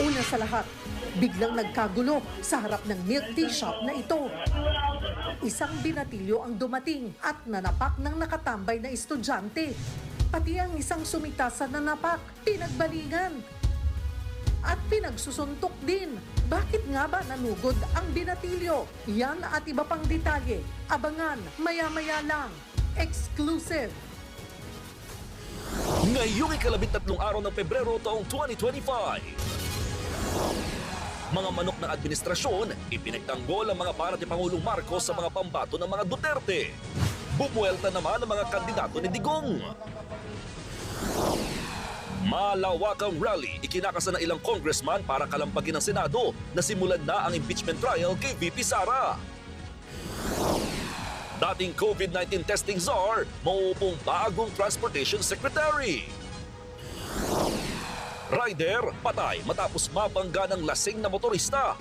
Una sa lahat, biglang nagkagulo sa harap ng milk tea shop na ito. Isang binatilyo ang dumating at nanapak ng nakatambay na estudyante. Pati ang isang sumita sa nanapak, pinagbalingan. At pinagsusuntok din. Bakit nga ba nanugod ang binatilyo? Yan at iba pang detalye. Abangan, maya-maya lang. Exclusive. Ngayong ika-13 araw ng Pebrero taong 2025. Mga manok ng administrasyon, ipinagtanggol ang mga para ni Pangulong Marcos sa mga pambato ng mga Duterte. Bumuelta naman ang mga kandidato ni Digong. Malawakang rally ikinakasa ng ilang congressman para kalampagin ng Senado na simulan na ang impeachment trial kay VP Sara. Dating COVID-19 testing czar, mauupong bagong transportation secretary. Rider, patay matapos mabangga ng lasing na motorista.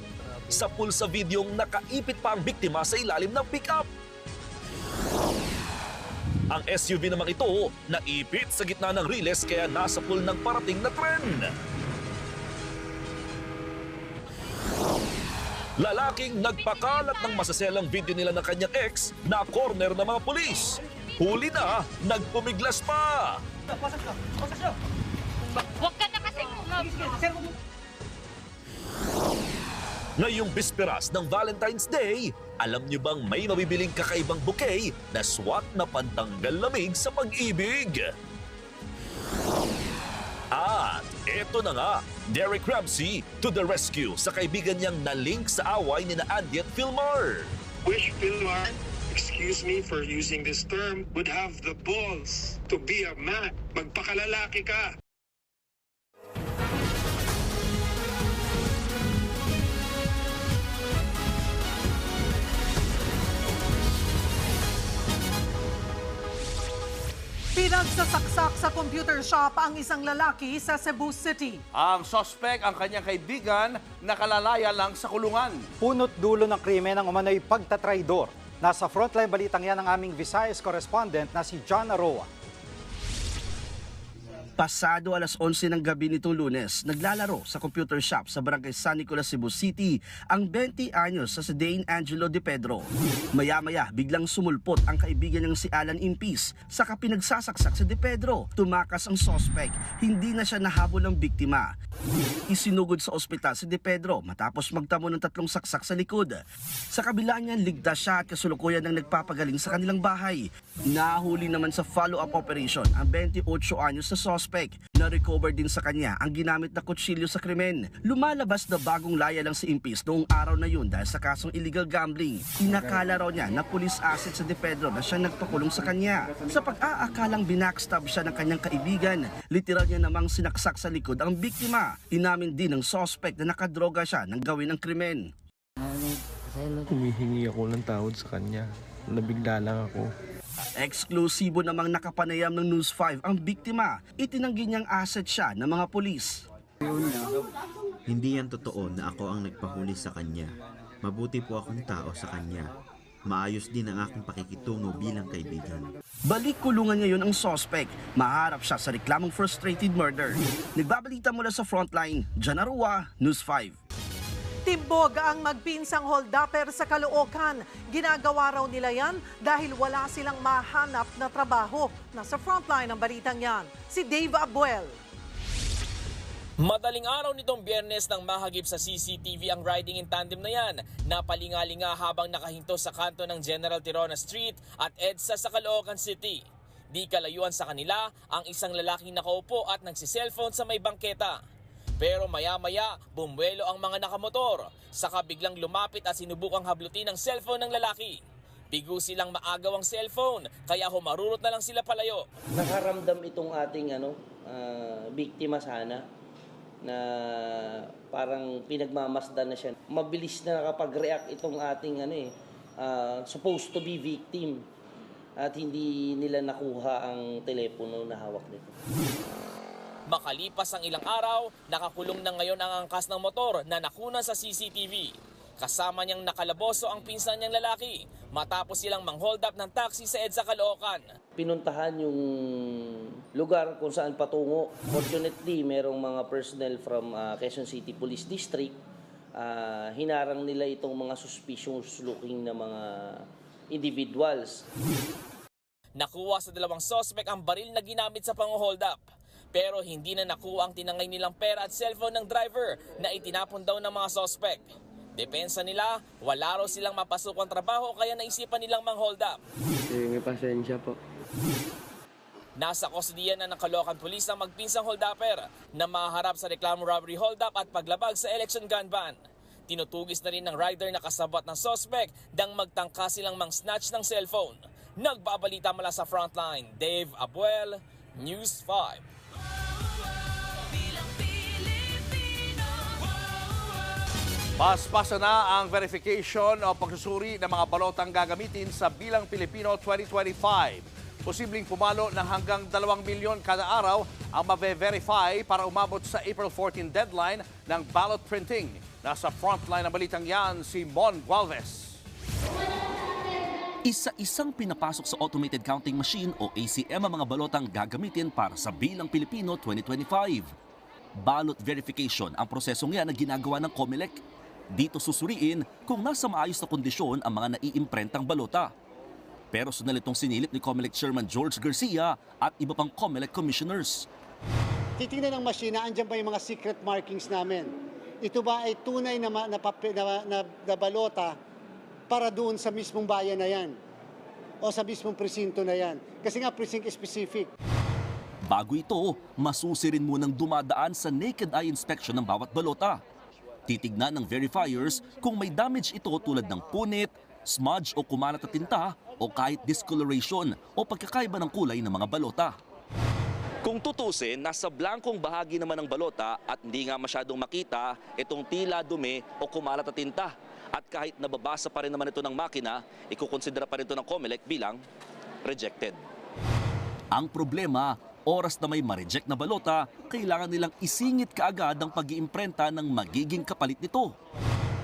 Sa pool sa videong nakaipit pa ang biktima sa ilalim ng pick-up. Ang SUV namang ito, naipit sa gitna ng riles kaya nasa pool ng parating na tren. Lalaking nagpakalat ng masaselang video nila ng kanyang ex na corner ng mga pulis. Huli na, nagpumiglas pa. Huwag ka na kasi Ngayong bisperas ng Valentine's Day, alam niyo bang may mabibiling kakaibang bouquet na swak na pantanggal lamig sa pag-ibig? At eto na nga, Derek Ramsey to the rescue sa kaibigan niyang na-link sa away ni Andy at Philmar. Which Philmar, excuse me for using this term, would have the balls to be a man. Magpakalalaki ka. Pinagsasaksak sa computer shop ang isang lalaki sa Cebu City. Ang sospek ang kanyang kaibigan nakalalaya lang sa kulungan. Punot dulo ng krimen ang umano'y pagtatraidor. Nasa frontline balitang yan ang aming Visayas correspondent na si John Aroa. Pasado alas 11 ng gabi nitong Lunes, naglalaro sa computer shop sa barangay San Nicolas, Cebu City ang 20 anyos sa Dane Angelo de Pedro. Maya-maya biglang sumulpot ang kaibigan niyang si Alan Impis sa kapinagsasaksak sa de Pedro. Tumakas ang suspect, hindi na siya nahabol ng biktima. Isinugod sa ospital si de Pedro matapos magtamo ng 3 saksak sa likod. Sa kabila niyan, ligtas siya at kasulukuyan ng nagpapagaling sa kanilang bahay. Nahuli naman sa follow-up operation ang 28 anyos na suspect. Na-recover din sa kanya ang ginamit na kutsilyo sa krimen. Lumalabas na bagong laya lang si Impis noong araw na yun dahil sa kasong illegal gambling. Inakala raw niya na police asset sa de Pedro na siya nagpakulong sa kanya. Sa pag-aakalang binackstab siya ng kanyang kaibigan, literal niya namang sinaksak sa likod ang biktima. Inamin din ng suspect na nakadroga siya ng gawin ng krimen. Humihingi ako ng tawad sa kanya. Nabigla lang ako. Eksklusibo namang nakapanayam ng News 5 ang biktima. Itinanggi niyang asset siya ng mga pulis. Hindi yan totoo na ako ang nagpahuli sa kanya. Mabuti po akong tao sa kanya. Maayos din ang aking pakikitungo bilang kaibigan. Balik kulungan ngayon ang suspect. Maharap siya sa reklamong frustrated murder. Nagbabalita mula sa frontline, John Arua, News 5. Timbog ang magpinsang hold-upper sa Caloocan. Ginagawa raw nila yan dahil wala silang mahanap na trabaho. Nasa frontline ang balitang yan, si Dave Abuel. Madaling araw nitong Biyernes nang mahagip sa CCTV ang riding in tandem na yan. Napalingalinga habang nakahinto sa kanto ng General Tirona Street at EDSA sa Caloocan City. Di kalayuan sa kanila ang isang lalaking nakaupo at nagsiselfone sa may bangketa. Pero maya-maya, bumuelo ang mga nakamotor. Saka biglang lumapit at sinubukang hablutin ang cellphone ng lalaki. Bigo silang maagaw ang cellphone, kaya humarurot na lang sila palayo. Nakaramdam itong ating biktima sana na parang pinagmamasdan na siya. Mabilis na nakapag-react itong ating supposed to be victim at hindi nila nakuha ang telepono na hawak nito. Makalipas ang ilang araw, nakakulong na ngayon ang angkas ng motor na nakunan sa CCTV. Kasama niyang nakalaboso ang pinsan niyang lalaki matapos silang mang-hold up ng taxi sa EDSA Caloocan. Pinuntahan yung lugar kung saan patungo. Fortunately, merong mga personnel from Quezon City Police District. Hinarang nila itong mga suspicious looking na mga individuals. Nakuha sa dalawang suspect ang baril na ginamit sa pang-hold up. Pero hindi na nakuha ang tinangay nilang pera at cellphone ng driver na itinapon daw ng mga suspect. Depensa nila, wala raw silang mapasukang trabaho kaya naisipan nilang mang-hold up. May pasensya po. Nasa kustodiya na ng Caloocan Police ang magpinsang hold-upper na maharap sa reklamo robbery hold-up at paglabag sa election gun ban. Tinutugis na rin ng rider na kasabot ng suspect dang magtangka silang mang-snatch ng cellphone. Nagbabalita mula sa frontline, Dave Abuel, News 5. Paspasa na ang verification o pagsusuri ng mga balotang gagamitin sa Bilang Pilipino 2025. Posibleng pumalo ng hanggang 2 milyon kada araw ang mabe-verify para umabot sa April 14 deadline ng ballot printing. Nasa frontline ng balitang yan si Mon Gualvez. Isa-isang pinapasok sa automated counting machine o ACM ang mga balotang gagamitin para sa Bilang Pilipino 2025. Ballot verification ang prosesong yan na ginagawa ng COMELEC. Dito susuriin kung nasa maayos na kondisyon ang mga naiimprentang balota. Pero sunal itong sinilip ni COMELEC Chairman George Garcia at iba pang COMELEC commissioners. Titingnan ng machine na andyan pa yung mga secret markings namin. Ito ba ay tunay na balota para doon sa mismong bayan na yan o sa mismong presinto na yan? Kasi nga precinct specific. Bago ito, masusi rin munang dumadaan sa naked eye inspection ng bawat balota. Titignan ng verifiers kung may damage ito tulad ng punit, smudge o kumalat na tinta o kahit discoloration o pagkakaiba ng kulay ng mga balota. Kung tutusin, nasa blankong bahagi naman ng balota at hindi nga masyadong makita itong tila dumi o kumalat na tinta. At kahit nababasa pa rin naman ito ng makina, ikukonsidera pa rin ito ng COMELEC bilang rejected. Ang problema, oras na may ma-reject na balota, kailangan nilang isingit kaagad ang pag-iimprenta ng magiging kapalit nito.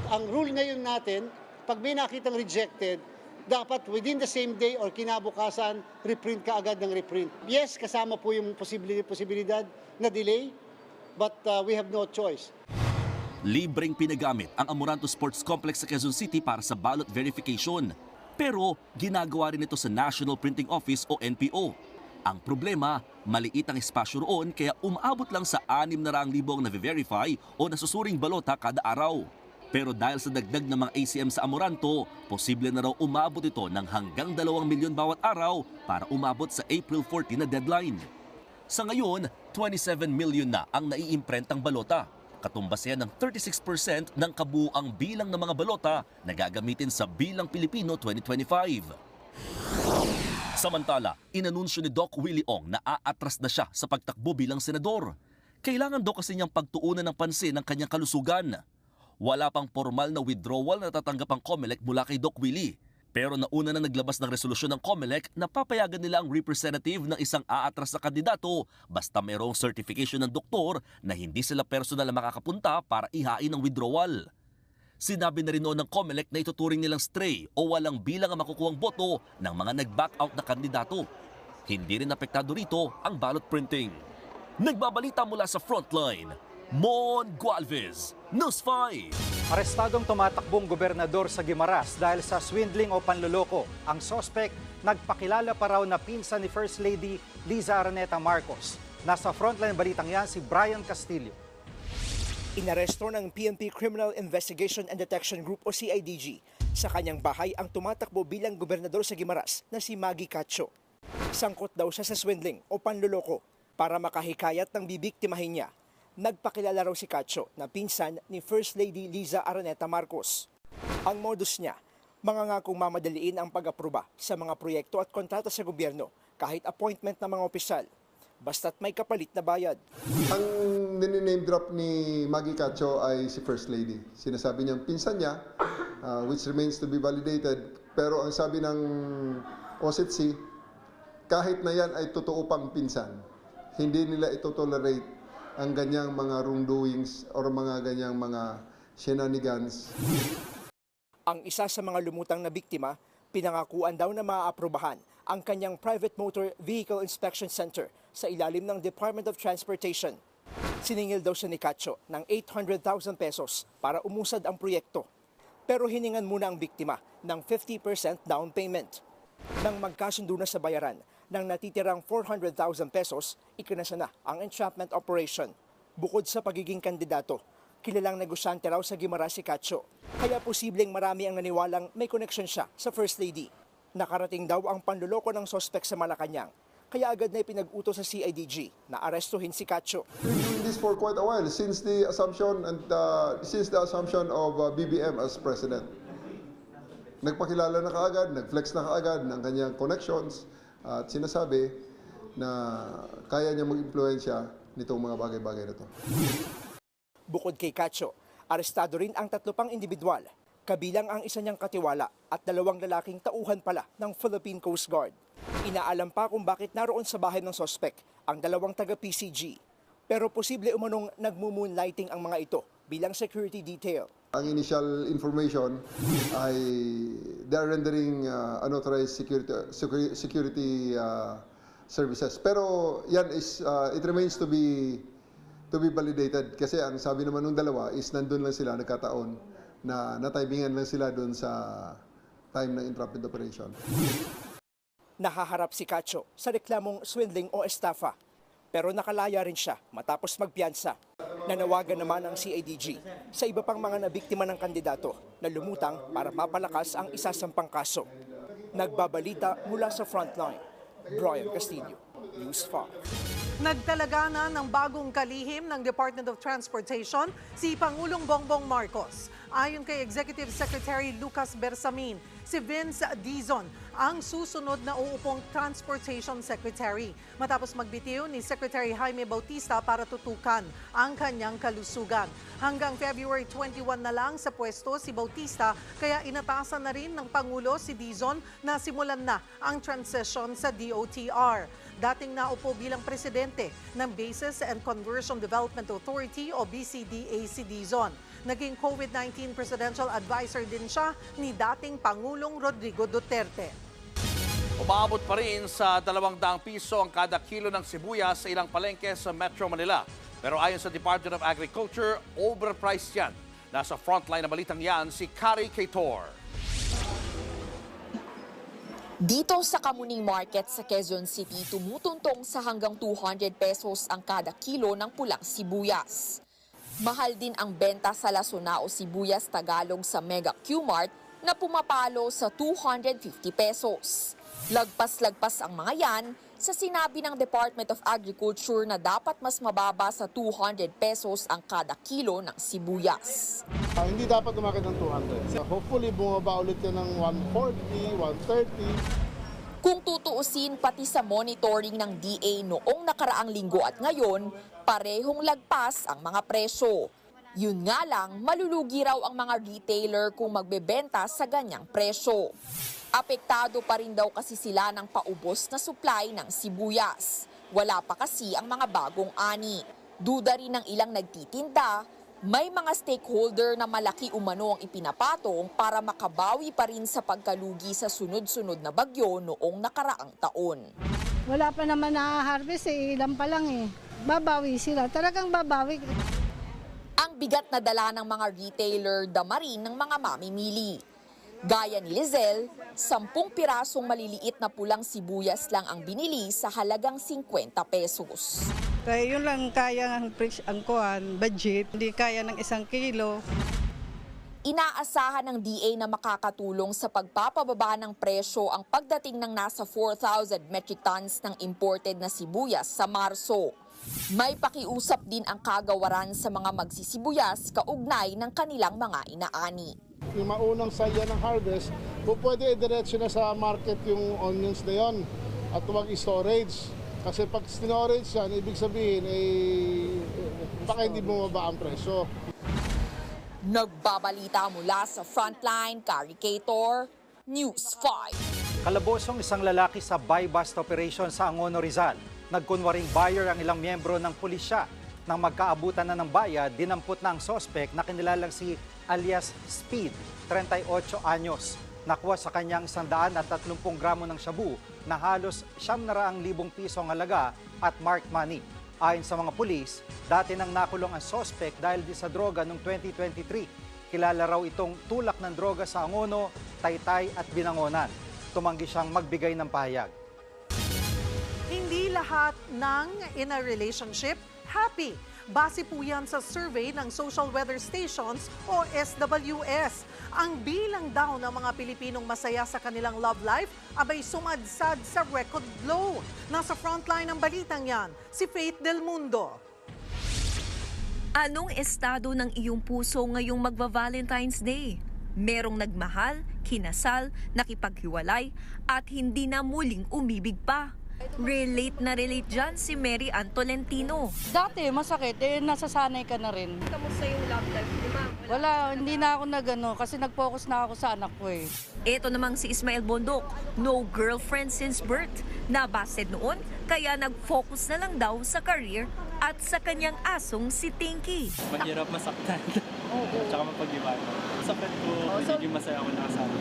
Ang rule ngayon natin, pag may nakitang rejected, dapat within the same day or kinabukasan, reprint ka agad ng reprint. Yes, kasama po yung posibilidad na delay, but we have no choice. Libreng pinagamit ang Amoranto Sports Complex sa Quezon City para sa ballot verification. Pero ginagawa rin ito sa National Printing Office o NPO. Ang problema, maliit ang espasyo roon kaya umaabot lang sa 600,000 ang na-verify o nasusuring balota kada araw. Pero dahil sa dagdag ng mga ACM sa Amoranto, posible na raw umabot ito ng hanggang 2 milyon bawat araw para umabot sa April 14 na deadline. Sa ngayon, 27 million na ang naiimprentang balota. Katumbas yan ng 36% ng kabuuang bilang ng mga balota na gagamitin sa Bilang Pilipino 2025. Samantala, inanunsyo ni Doc Willie Ong na aatras na siya sa pagtakbo bilang senador. Kailangan daw kasi niyang pagtuunan ng pansin ang kanyang kalusugan. Wala pang formal na withdrawal na tatanggap ang COMELEC mula kay Doc Willie. Pero nauna na naglabas ng resolusyon ng COMELEC na papayagan nila ang representative ng isang aatras na kandidato basta mayroong certification ng doktor na hindi sila personal na makakapunta para ihain ang withdrawal. Sinabi na rin noon ng COMELEC na ituturing nilang stray o walang bilang ang makukuhang boto ng mga nag-back out na kandidato. Hindi rin apektado rito ang ballot printing. Nagbabalita mula sa frontline, Mon Gualvez, News 5. Arestadong tumatakbong gobernador sa Guimaras dahil sa swindling o panloloko. Ang sospek, nagpakilala pa raw na pinsan ni First Lady Liza Araneta Marcos. Nasa frontline balitang yan si Brian Castillo. Inaresto ng PNP Criminal Investigation and Detection Group o CIDG sa kanyang bahay ang tumatakbo bilang gobernador sa Guimaras na si Maggie Cacho. Sangkot daw siya sa swindling o panloloko para makahikayat ng bibiktimahin niya. Nagpakilala raw si Cacho na pinsan ni First Lady Liza Araneta Marcos. Ang modus niya, mangangakong mamadaliin ang pag-aproba sa mga proyekto at kontrata sa gobyerno kahit appointment ng mga opisyal. Basta't may kapalit na bayad. Ang name drop ni Maggie Cacho ay si First Lady. Sinasabi niyang pinsan niya, which remains to be validated. Pero ang sabi ng OSETC, kahit na yan ay totoo pang pinsan, hindi nila ito tolerate ang ganyang mga wrongdoings or mga ganyang mga shenanigans. Ang isa sa mga lumutang na biktima, pinangakuan daw na maaaprubahan ang kanyang Private Motor Vehicle Inspection Center sa ilalim ng Department of Transportation. Siningil daw siya ni Cacho ng 800,000 pesos para umusad ang proyekto. Pero hiningan muna ang biktima ng 50% down payment. Nang magkasundo na sa bayaran ng natitirang 400,000 pesos, ikinasa na ang entrapment operation. Bukod sa pagiging kandidato, kilalang negosyante raw sa Guimaras si Cacho. Kaya posibleng marami ang naniwalang may connection siya sa First Lady. Nakarating daw ang panluloko ng sospek sa Malacanang. Kaya agad na ipinag-utos sa CIDG na arestuhin si Cacho. We're doing this for quite a while since the assumption of BBM as president. Nagpakilala na kaagad, nag-flex na kaagad ng kanyang connections at sinasabi na kaya niya mag-impluwensya nitong mga bagay-bagay na ito. Bukod kay Cacho, arestado rin ang 3 pang individual, kabilang ang isa niyang katiwala at 2 lalaking tauhan pala ng Philippine Coast Guard. Inaalam pa kung bakit naroon sa bahay ng sospek ang 2 taga-PCG. Pero posible umanong nagmumoonlighting ang mga ito bilang security detail. Ang initial information ay they're rendering unauthorized security services. Pero yan is it remains to be validated kasi ang sabi naman ng 2 is nandun lang sila nagkataon na natimingan lang sila doon sa time ng entrapment operation. Nahaharap si Cacho sa reklamong swindling o estafa. Pero nakalaya rin siya matapos magpiyansa. Nanawagan naman ang CIDG sa iba pang mga nabiktima ng kandidato na lumutang para mapalakas ang isasampang kaso. Nagbabalita mula sa frontline, Brian Castillo, News 5. Nagtalaga na ng bagong kalihim ng Department of Transportation si Pangulong Bongbong Marcos. Ayon kay Executive Secretary Lucas Bersamin, si Vince Dizon ang susunod na uupong Transportation Secretary matapos magbitiw ni Secretary Jaime Bautista para tutukan ang kanyang kalusugan. Hanggang February 21 na lang sa pwesto si Bautista kaya inatasan na rin ng Pangulo si Dizon na simulan na ang transition sa DOTR. Dating naupo bilang presidente ng Bases and Conversion Development Authority o BCDA si Dizon. Naging COVID-19 Presidential Advisor din siya ni dating Pangulong Rodrigo Duterte. Umaabot pa rin sa 200 piso ang kada kilo ng sibuyas sa ilang palengke sa Metro Manila. Pero ayon sa Department of Agriculture, overpriced yan. Nasa frontline na balitang yan si Kari Kaitor. Dito sa Kamuning Market sa Quezon City, tumutuntong sa hanggang 200 pesos ang kada kilo ng pulang sibuyas. Mahal din ang benta sa Lasuna o sibuyas Tagalog sa Mega Q-Mart na pumapalo sa 250 pesos. Lagpas-lagpas ang mga yan sa sinabi ng Department of Agriculture na dapat mas mababa sa 200 pesos ang kada kilo ng sibuyas. Hindi dapat umakit ng 200. Hopefully bumaba ulit yan ng 140, 130. Kung tutuusin pati sa monitoring ng DA noong nakaraang linggo at ngayon, parehong lagpas ang mga presyo. Yun nga lang, malulugi raw ang mga retailer kung magbebenta sa ganyang presyo. Apektado pa rin daw kasi sila ng paubos na supply ng sibuyas. Wala pa kasi ang mga bagong ani. Duda rin ng ilang nagtitinda, may mga stakeholder na malaki umano ang ipinapatong para makabawi pa rin sa pagkalugi sa sunod-sunod na bagyo noong nakaraang taon. Wala pa naman na-harvest ilan pa lang eh. Babawi sila, talagang babawi. Ang bigat na dala ng mga retailer, dama rin ng mga mamimili. Gaya ni Lizelle, 10 pirasong maliliit na pulang sibuyas lang ang binili sa halagang 50 pesos. Kaya yun lang kaya ang budget, hindi kaya ng 1 kilo. Inaasahan ng DA na makakatulong sa pagpapababa ng presyo ang pagdating ng nasa 4,000 metric tons ng imported na sibuyas sa Marso. May pakiusap din ang kagawaran sa mga magsisibuyas kaugnay ng kanilang mga inaani. Yung maunang salya ng harvest, pwede i-diretso na sa market yung onions na yon at huwag i-storage. Kasi pag storage yan, ibig sabihin, baka hindi bumaba ang presyo. Nagbabalita mula sa Frontline, Kari Kaitor, News 5. Kalabosong isang lalaki sa buy-bust operation sa Angono, Rizal. Nagkunwaring buyer ang ilang miyembro ng pulisya. Nang magkaabutan na ng bayad, dinampot na ang sospek na kinilalang si alias Speed. 38 anyos. Nakuha sa kanyang 130 gramo ng shabu na halos 900,000 piso ang halaga at marked money. Ayon sa mga pulis, dati nang nakulong ang suspect dahil di sa droga noong 2023. Kilala raw itong tulak ng droga sa Angono, Taytay at Binangonan. Tumanggi siyang magbigay ng pahayag. Hindi lahat ng in a relationship happy. Base po yan sa survey ng Social Weather Stations o SWS. Ang bilang daw ng mga Pilipinong masaya sa kanilang love life abay sumadsad sa record low. Nasa frontline ng balitang yan, si Faith Del Mundo. Anong estado ng iyong puso ngayong magva-Valentine's Day? Merong nagmahal, kinasal, nakipaghiwalay, at hindi na muling umibig pa. Relate na relate dyan si Mary Ann Tolentino. Dati masakit, nasasanay ka na rin. Kamusta yung love life, di ba? Wala, hindi na ako kasi nag-focus na ako sa anak ko eh. Ito namang si Ismael Bondok, no girlfriend since birth. Nabasted noon, kaya nag-focus na lang daw sa career at sa kanyang asong si Tinky. Mahirap masaktan. Tsaka mapag-iwan. Sakit ko, magiging masaya ako nakasama.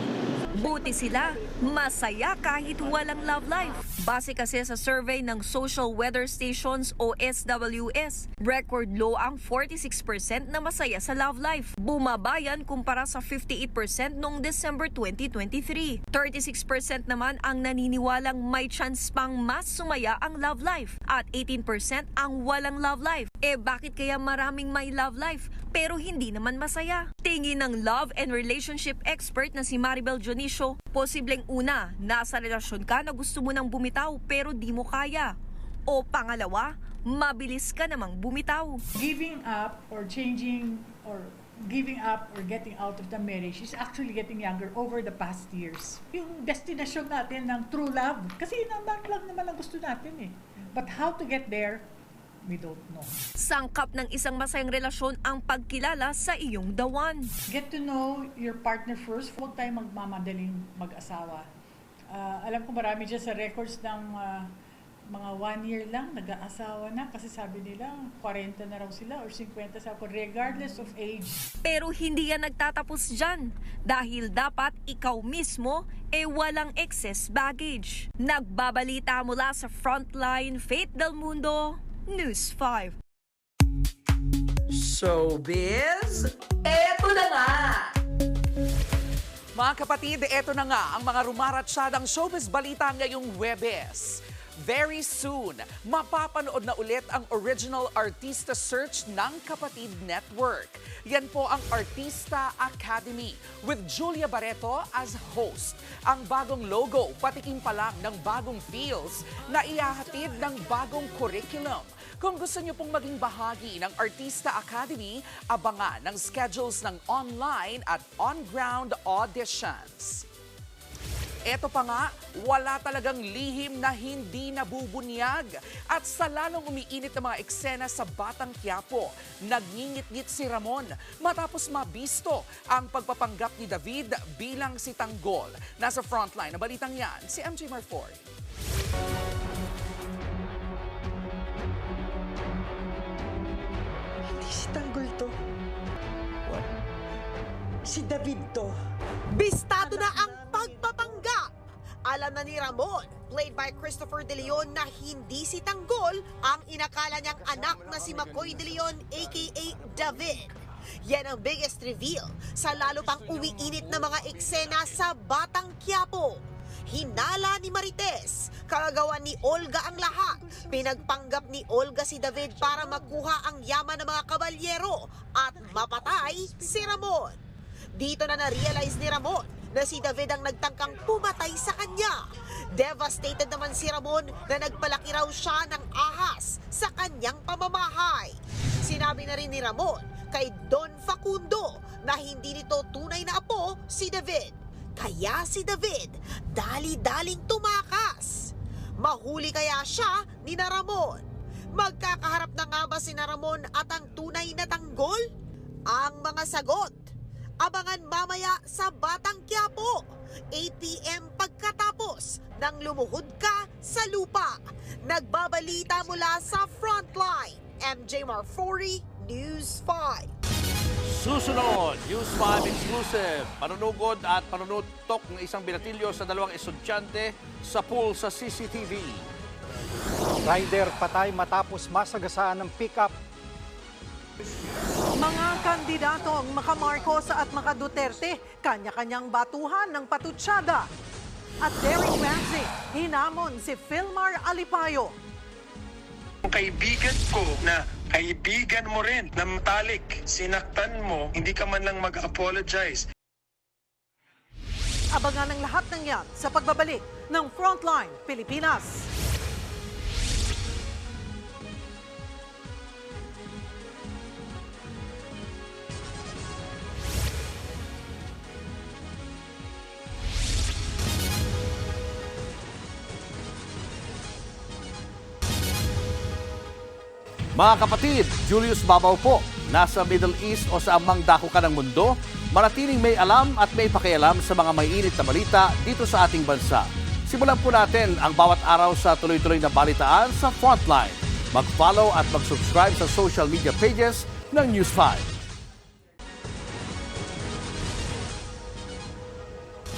Buti sila, masaya kahit walang love life. Base kasi sa survey ng Social Weather Stations o SWS, record low ang 46% na masaya sa love life. Bumaba yan kumpara sa 58% noong December 2023. 36% naman ang naniniwalang may chance pang mas sumaya ang love life at 18% ang walang love life. Bakit kaya maraming may love life pero hindi naman masaya? Tingin ng love and relationship expert na si Maribel Dionisio, posibleng una, nasa relasyon ka na gusto mo nang bumitaw pero di mo kaya. O pangalawa, mabilis ka namang bumitaw. Giving up or changing or giving up or getting out of the marriage is actually getting younger over the past years. Yung destination natin ng true love, kasi naman lang naman ang gusto natin eh. But how to get there, we don't know. Sangkap ng isang masayang relasyon ang pagkilala sa iyong the one. Get to know your partner first. Huwag tayo magmamadaling mag-asawa. Alam ko marami dyan sa records ng mga 1 year lang nag-aasawa na kasi sabi nila 40 na raw sila or 50 sa ako regardless of age. Pero hindi yan nagtatapos dyan dahil dapat ikaw mismo walang excess baggage. Nagbabalita mula sa Frontline, Faith Del Mundo, News 5. Showbiz, eto na nga! Mga kapatid, eto na nga ang mga rumaratsyadang showbiz balita ngayong Huwebes. Very soon, mapapanood na ulit ang original artista search ng Kapatid Network. Yan po ang Artista Academy with Julia Barreto as host. Ang bagong logo, patikim pa lang ng bagong feels na ihahatid ng bagong curriculum. Kung gusto niyo pong maging bahagi ng Artista Academy, abangan ng schedules ng online at on-ground auditions. Eto pa nga, wala talagang lihim na hindi nabubunyag. At sa lalong umiinit na mga eksena sa Batang Quiapo, nagngingit-ngit si Ramon matapos mabisto ang pagpapanggap ni David bilang si Tanggol. Nasa frontline na balitang yan, si MJ Marfor. Hindi si Tanggol to. Si David to. Bistado na ang pagpapanggap. Alam na ni Ramon, played by Christopher De Leon, na hindi si Tanggol ang inakala niyang anak na si McCoy De Leon aka David. Yan ang biggest reveal sa lalo pang umiinit na mga eksena sa Batang Quiapo. Hinala ni Marites, kagagawan ni Olga ang lahat. Pinagpanggap ni Olga si David para makuha ang yaman ng mga kabalyero at mapatay si Ramon. Dito na na-realize ni Ramon na si David ang nagtangkang pumatay sa kanya. Devastated naman si Ramon na nagpalaki raw siya ng ahas sa kanyang pamamahay. Sinabi na rin ni Ramon kay Don Facundo na hindi nito tunay na apo si David. Kaya si David dali-daling tumakas. Mahuli kaya siya ni na Ramon? Magkakaharap na nga ba si na Ramon at ang tunay na Tanggol? Ang mga sagot, abangan mamaya sa Batang Quiapo, 8 p.m. pagkatapos ng lumuhod ka sa lupa. Nagbabalita mula sa Frontline, MJ Marfori, News 5. Susunod, News 5 exclusive. Panunugod at panunutok ng isang binatilyo sa dalawang estudyante sa pool sa CCTV. Rider patay matapos masagasaan ng pickup. Mga kandidatong Maka Marcos at Maka Duterte, kanya-kanyang batuhan ng patutsada. At Derek Ramsey, hinamon si Philmar Alipayo. Kaibigan ko na kaibigan mo rin na matalik, sinaktan mo, hindi ka man lang mag-apologize. Abangan ang lahat ng yan sa pagbabalik ng Frontline Pilipinas. Mga kapatid, Julius Babaw po. Nasa Middle East o sa amang dako ka ng mundo, manatiling may alam at may pakialam sa mga maiinit na balita dito sa ating bansa. Simulan po natin ang bawat araw sa tuloy-tuloy na balitaan sa Frontline. Mag-follow at mag-subscribe sa social media pages ng News 5.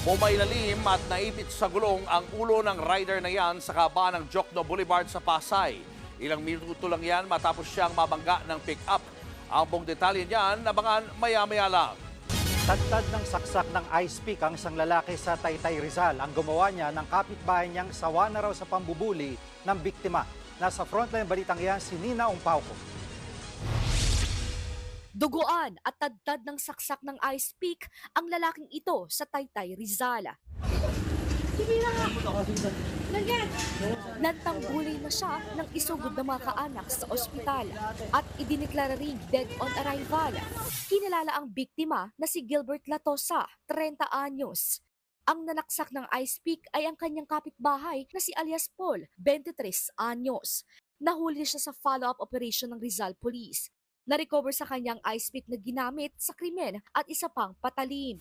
Pumailalim at naipit sa gulong ang ulo ng rider na yan sa kabaan ng Jokno Boulevard sa Pasay. Ilang minuto lang yan matapos siyang mabangga ng pick-up. Ang buong detalye niyan, abangan maya-maya lang. Tadtad ng saksak ng ice pick ang isang lalaki sa Taytay Rizal. Ang gumawa niya ng kapitbahay niyang sawa na raw sa pambubuli ng biktima. Nasa Frontline balitang yan si Nina Umpauco. Duguan at tadtad ng saksak ng ice pick ang lalaking ito sa Taytay Rizal. Nantanggulay na siya ng isugod na mga kaanak sa ospital at idineklara ring dead on arrival. Kinalala ang biktima na si Gilbert Latosa, 30 anyos. Ang nanaksak ng ice pick ay ang kanyang kapitbahay na si alias Paul, 23 anyos. Nahuli siya sa follow-up operation ng Rizal Police. Na-recover sa kanyang ice pick na ginamit sa krimen at isa pang patalim.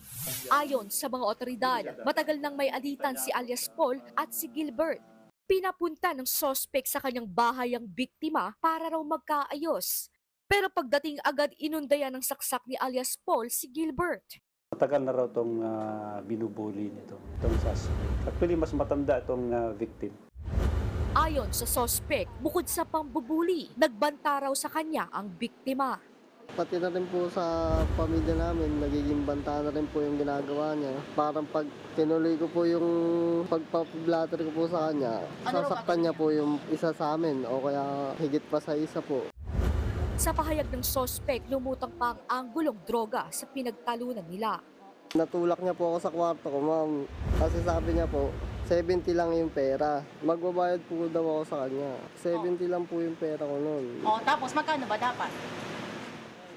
Ayon sa mga otoridad, matagal nang may alitan si alias Paul at si Gilbert. Pinapunta ng sospek sa kanyang bahay ang biktima para raw magkaayos. Pero pagdating agad inundayan ng saksak ni alias Paul si Gilbert. Matagal na raw itong binubuli nito, itong suspect. Actually, mas matanda itong victim. Ayon sa sospek, bukod sa pambubuli, nagbanta raw sa kanya ang biktima. Pati na rin po sa pamilya namin, nagiging banta na rin po yung ginagawa niya. Parang pag tinuloy ko po yung pagpa-blatter ko po sa kanya, sasaktan niya po yung isa sa amin o kaya higit pa sa isa po. Sa pahayag ng sospek, lumutang pa ang anggulong droga sa pinagtalunan nila. Natulak niya po ako sa kwarto ko, ma'am. Kasi sabi niya po, 70 lang yung pera. Magbabayad po daw ako sa kanya. 70 lang po yung pera ko noon. Oh, tapos magkano ba dapat?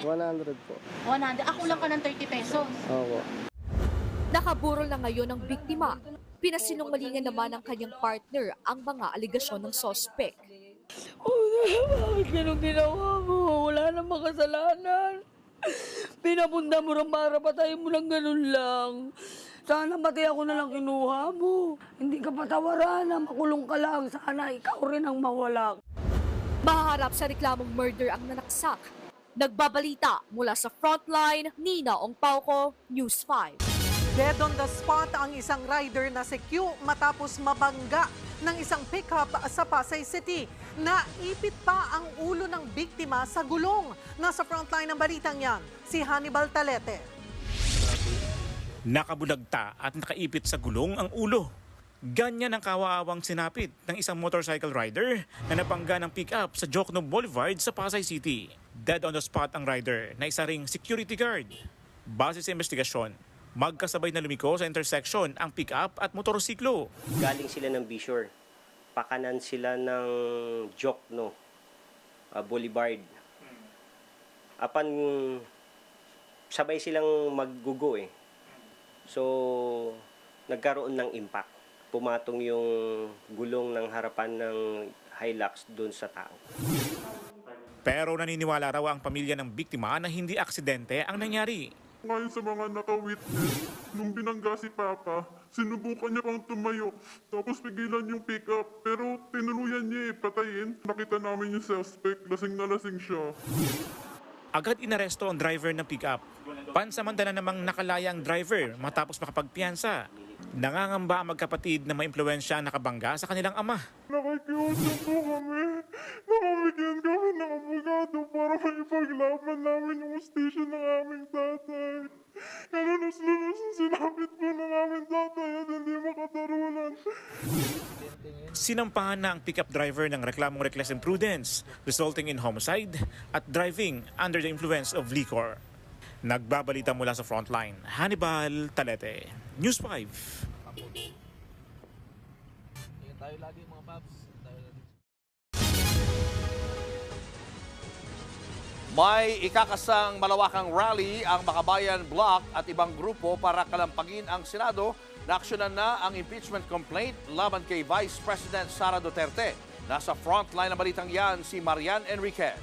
100 po. 100. Ako lang ka ng 30 pesos. Opo. Nakaburol na ngayon ang biktima. Pinasinungalingan naman ng kanyang partner ang mga aligasyon ng sospek. Bakit ganun ginawa mo? Wala namang kasalanan. Pinabunda mo rin para patayin mo lang ganun lang. Sana pati ako na lang kinuha mo. Hindi ka patawaran na makulong ka lang. Sana ikaw rin ang mawala. Maharap sa reklamong murder ang nanaksak. Nagbabalita mula sa Frontline, Nina Ongpauco, News 5. Dead on the spot ang isang rider na si Q matapos mabangga ng isang pickup sa Pasay City. Naipit pa ang ulo ng biktima sa gulong. Nasa Frontline ng balitang yan, si Hannibal Talete. Nakabulagta at nakaipit sa gulong ang ulo. Ganyan ang kawaawang sinapit ng isang motorcycle rider na napangga ng pick-up sa Jokno Boulevard sa Pasay City. Dead on the spot ang rider na isa ring security guard. Base sa investigasyon, magkasabay na lumiko sa intersection ang pick-up at motorsiklo. Galing sila ng Bishore. Pakanan sila ng Jokno Boulevard. Apan sabay silang maggugo eh. So, nagkaroon ng impact. Pumatong yung gulong ng harapan ng Hilux doon sa tao. Pero naniniwala raw ang pamilya ng biktima na hindi aksidente ang nangyari. Ngayon sa mga naka-witness, nung binangga si Papa, sinubukan niya pang tumayo. Tapos pigilan yung pick-up. Pero tinuluyan niya patayin. Nakita namin yung suspect, lasing na lasing siya. Agad inaresto ang driver ng pick-up. Pansamantala namang nakalaya ang driver matapos makapagpiyansa. Nangangamba ang magkapatid na maimpluwensya ang nakabangga sa kanilang ama. Nakikiusap po kami na mabigyan kami ng abogado para maipaglaban namin yung hustisya ng aming tatay. Kalunos-lunos ang sinapit po ng aming tatay at hindi makatarunan. Sinampahan na ang pick-up driver ng reklamong reckless imprudence, resulting in homicide at driving under the influence of liquor. Nagbabalita mula sa frontline, Hannibal Talete, News 5. May ikakasang malawakang rally ang Makabayan Bloc at ibang grupo para kalampagin ang Senado na aksyonan na ang impeachment complaint laban kay Vice President Sara Duterte. Nasa frontline ng balitang yan si Marian Enriquez.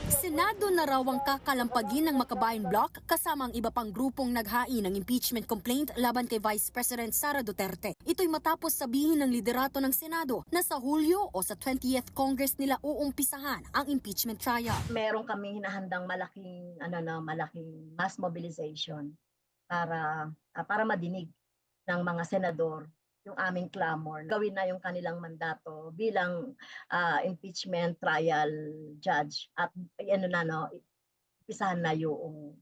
Senado na raw ang kakalampagin ng Makabayan Bloc kasama ang iba pang grupong naghain ng impeachment complaint laban kay Vice President Sara Duterte. Ito'y matapos sabihin ng liderato ng Senado na sa Hulyo o sa 20th Congress nila uumpisahan ang impeachment trial. Meron kaming hinahandang malaking mass mobilization para madinig ng mga senador yung aming clamor. Gawin na yung kanilang mandato bilang impeachment trial judge at umpisahan na yung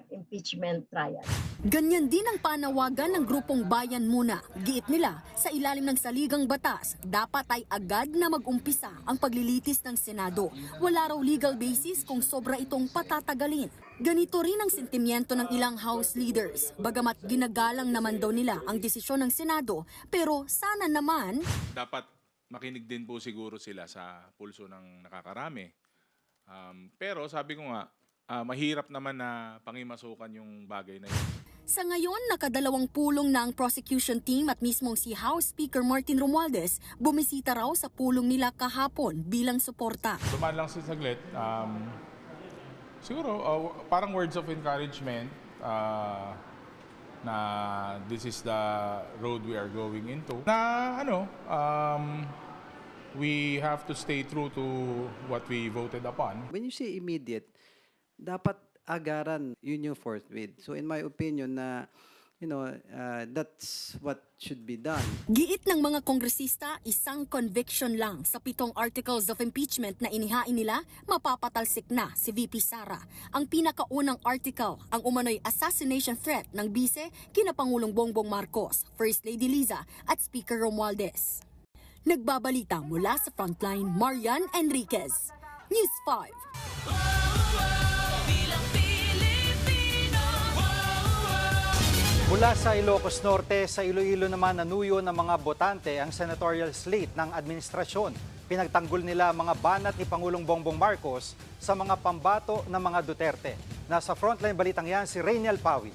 impeachment trial. Ganyan din ang panawagan ng grupong Bayan Muna. Giit nila, sa ilalim ng saligang batas, dapat ay agad na mag-umpisa ang paglilitis ng Senado. Wala raw legal basis kung sobra itong patatagalin. Ganito rin ang sentimiento ng ilang House leaders. Bagamat ginagalang naman daw nila ang desisyon ng Senado, pero sana naman dapat makinig din po siguro sila sa pulso ng nakakarami. Pero sabi ko nga, mahirap naman na pangimasukan yung bagay na yun. Sa ngayon, nakadalawang pulong na ang prosecution team at mismong si House Speaker Martin Romualdez bumisita raw sa pulong nila kahapon bilang suporta. Dumaan lang sa saglit. Siguro, parang words of encouragement na this is the road we are going into. Na we have to stay true to what we voted upon. When you say immediate, dapat agaran, yun yung forthwith. So in my opinion that's what should be done. Giit ng mga kongresista, isang conviction lang sa 7 articles of impeachment na inihain nila, mapapatalsik na si VP Sara. Ang pinakaunang article, ang umano'y assassination threat ng bise kina Pangulong Bongbong Marcos, First Lady Liza at Speaker Romualdez. Nagbabalita mula sa frontline, Marian Enriquez, News 5. Mula sa Ilocos Norte, sa Iloilo naman nanuyo ng mga botante ang senatorial slate ng administrasyon. Pinagtanggol nila mga banat ni Pangulong Bongbong Marcos sa mga pambato ng mga Duterte. Nasa frontline balitang yan si Rainiel Pawi.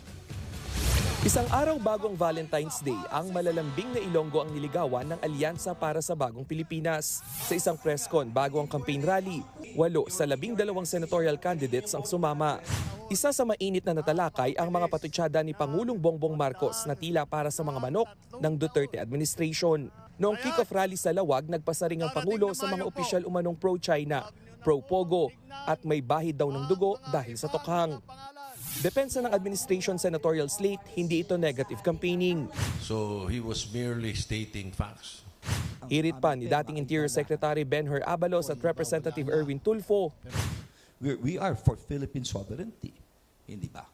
Isang araw bago ang Valentine's Day, ang malalambing na Ilonggo ang niligawan ng Alyansa para sa Bagong Pilipinas. Sa isang press con bago ang campaign rally, 8 sa 12 senatorial candidates ang sumama. Isa sa mainit na natalakay ang mga patutsada ni Pangulong Bongbong Marcos na tila para sa mga manok ng Duterte administration. Noong kick-off rally sa Lawag, nagpasaring ang Pangulo sa mga opisyal umanong pro-China, pro-Pogo at may bahid daw ng dugo dahil sa tokhang. Depensa ng administration senatorial slate, hindi ito negative campaigning. So he was merely stating facts. Hirit pa ni dating Interior Secretary Benher Abalos at Representative Erwin Tulfo. We are for Philippine sovereignty, hindi ba?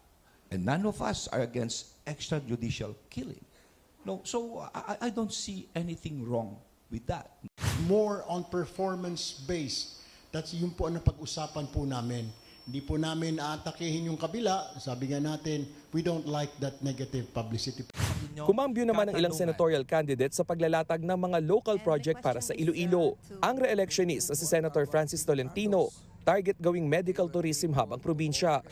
And none of us are against extrajudicial killing. No, so I don't see anything wrong with that. More on performance-based. That's yung po ang napag-usapan po namin. Hindi po namin aatakihin yung kabila. Sabi nga natin, we don't like that negative publicity. Kumambyo naman ang ilang senatorial candidates sa paglalatag ng mga local project para sa Iloilo. Ang re-electionist si Senator Francis Tolentino, target gawing medical tourism hub ang probinsya.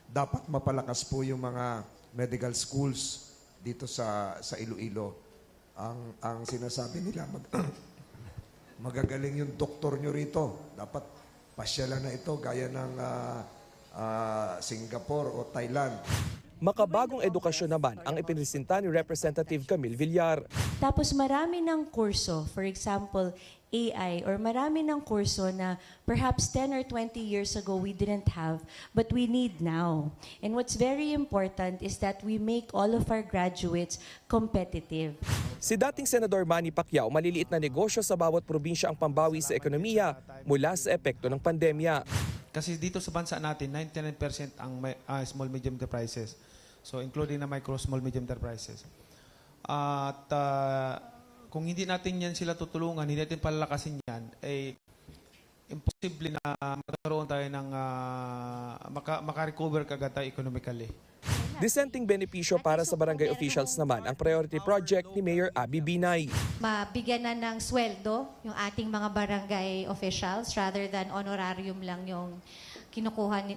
Dapat mapalakas po yung mga medical schools dito sa Iloilo. Ang sinasabi nila, magagaling yung doktor nyo rito. Dapat pasyalan na ito gaya ng Singapore o Thailand. Makabagong edukasyon naman ang ipinresenta ni Representative Camille Villar. Tapos marami ng kurso, for example, AI or marami ng kurso na perhaps 10 or 20 years ago we didn't have, but we need now. And what's very important is that we make all of our graduates competitive. Si dating Senador Manny Pacquiao, maliliit na negosyo sa bawat probinsya ang pambawi sa ekonomiya mula sa epekto ng pandemya. Kasi dito sa bansa natin, 99% ang small medium enterprises. So including na micro, small medium enterprises. At kung hindi natin yan sila tutulungan, hindi natin palalakasin yan, eh, imposible na magkaroon tayo ng makarecover kagad tayo economically. Dissenting benepisyo para sa barangay officials naman ang priority project ni Mayor Abby Binay. Mabigyan na ng sweldo yung ating mga barangay officials rather than honorarium lang yung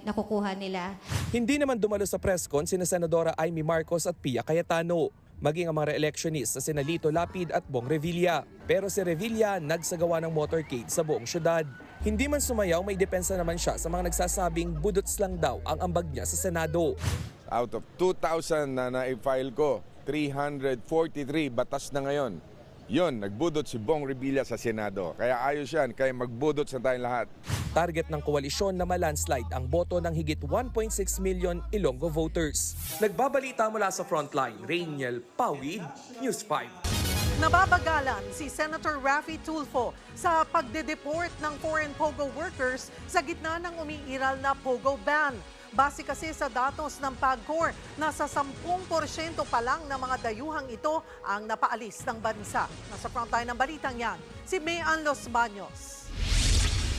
nakukuha nila. Hindi naman dumalo sa presscon sina Senadora Amy Marcos at Pia Cayetano, maging ang mga re-electionist sa sina Lito Lapid at Bong Revilla. Pero si Revilla nagsagawa ng motorcade sa buong syudad. Hindi man sumayaw, may depensa naman siya sa mga nagsasabing budots lang daw ang ambag niya sa Senado. Out of 2,000 na na-file ko, 343 batas na ngayon. Yun, nagbudot si Bong Revilla sa Senado. Kaya ayos yan, kaya magbudot sa tayong lahat. Target ng koalisyon na malandslide ang boto ng higit 1.6 million Ilonggo voters. Nagbabalita mula sa Frontline, Rainiel Pawid, News 5. Nababagalan si Senator Raffy Tulfo sa pagde-deport ng foreign POGO workers sa gitna ng umiiral na POGO ban. Base kasi sa datos ng PAGCOR, nasa 10% pa lang ng mga dayuhang ito ang napaalis ng bansa. Nasa frontline ng balitang yan, si Mayan Los Baños.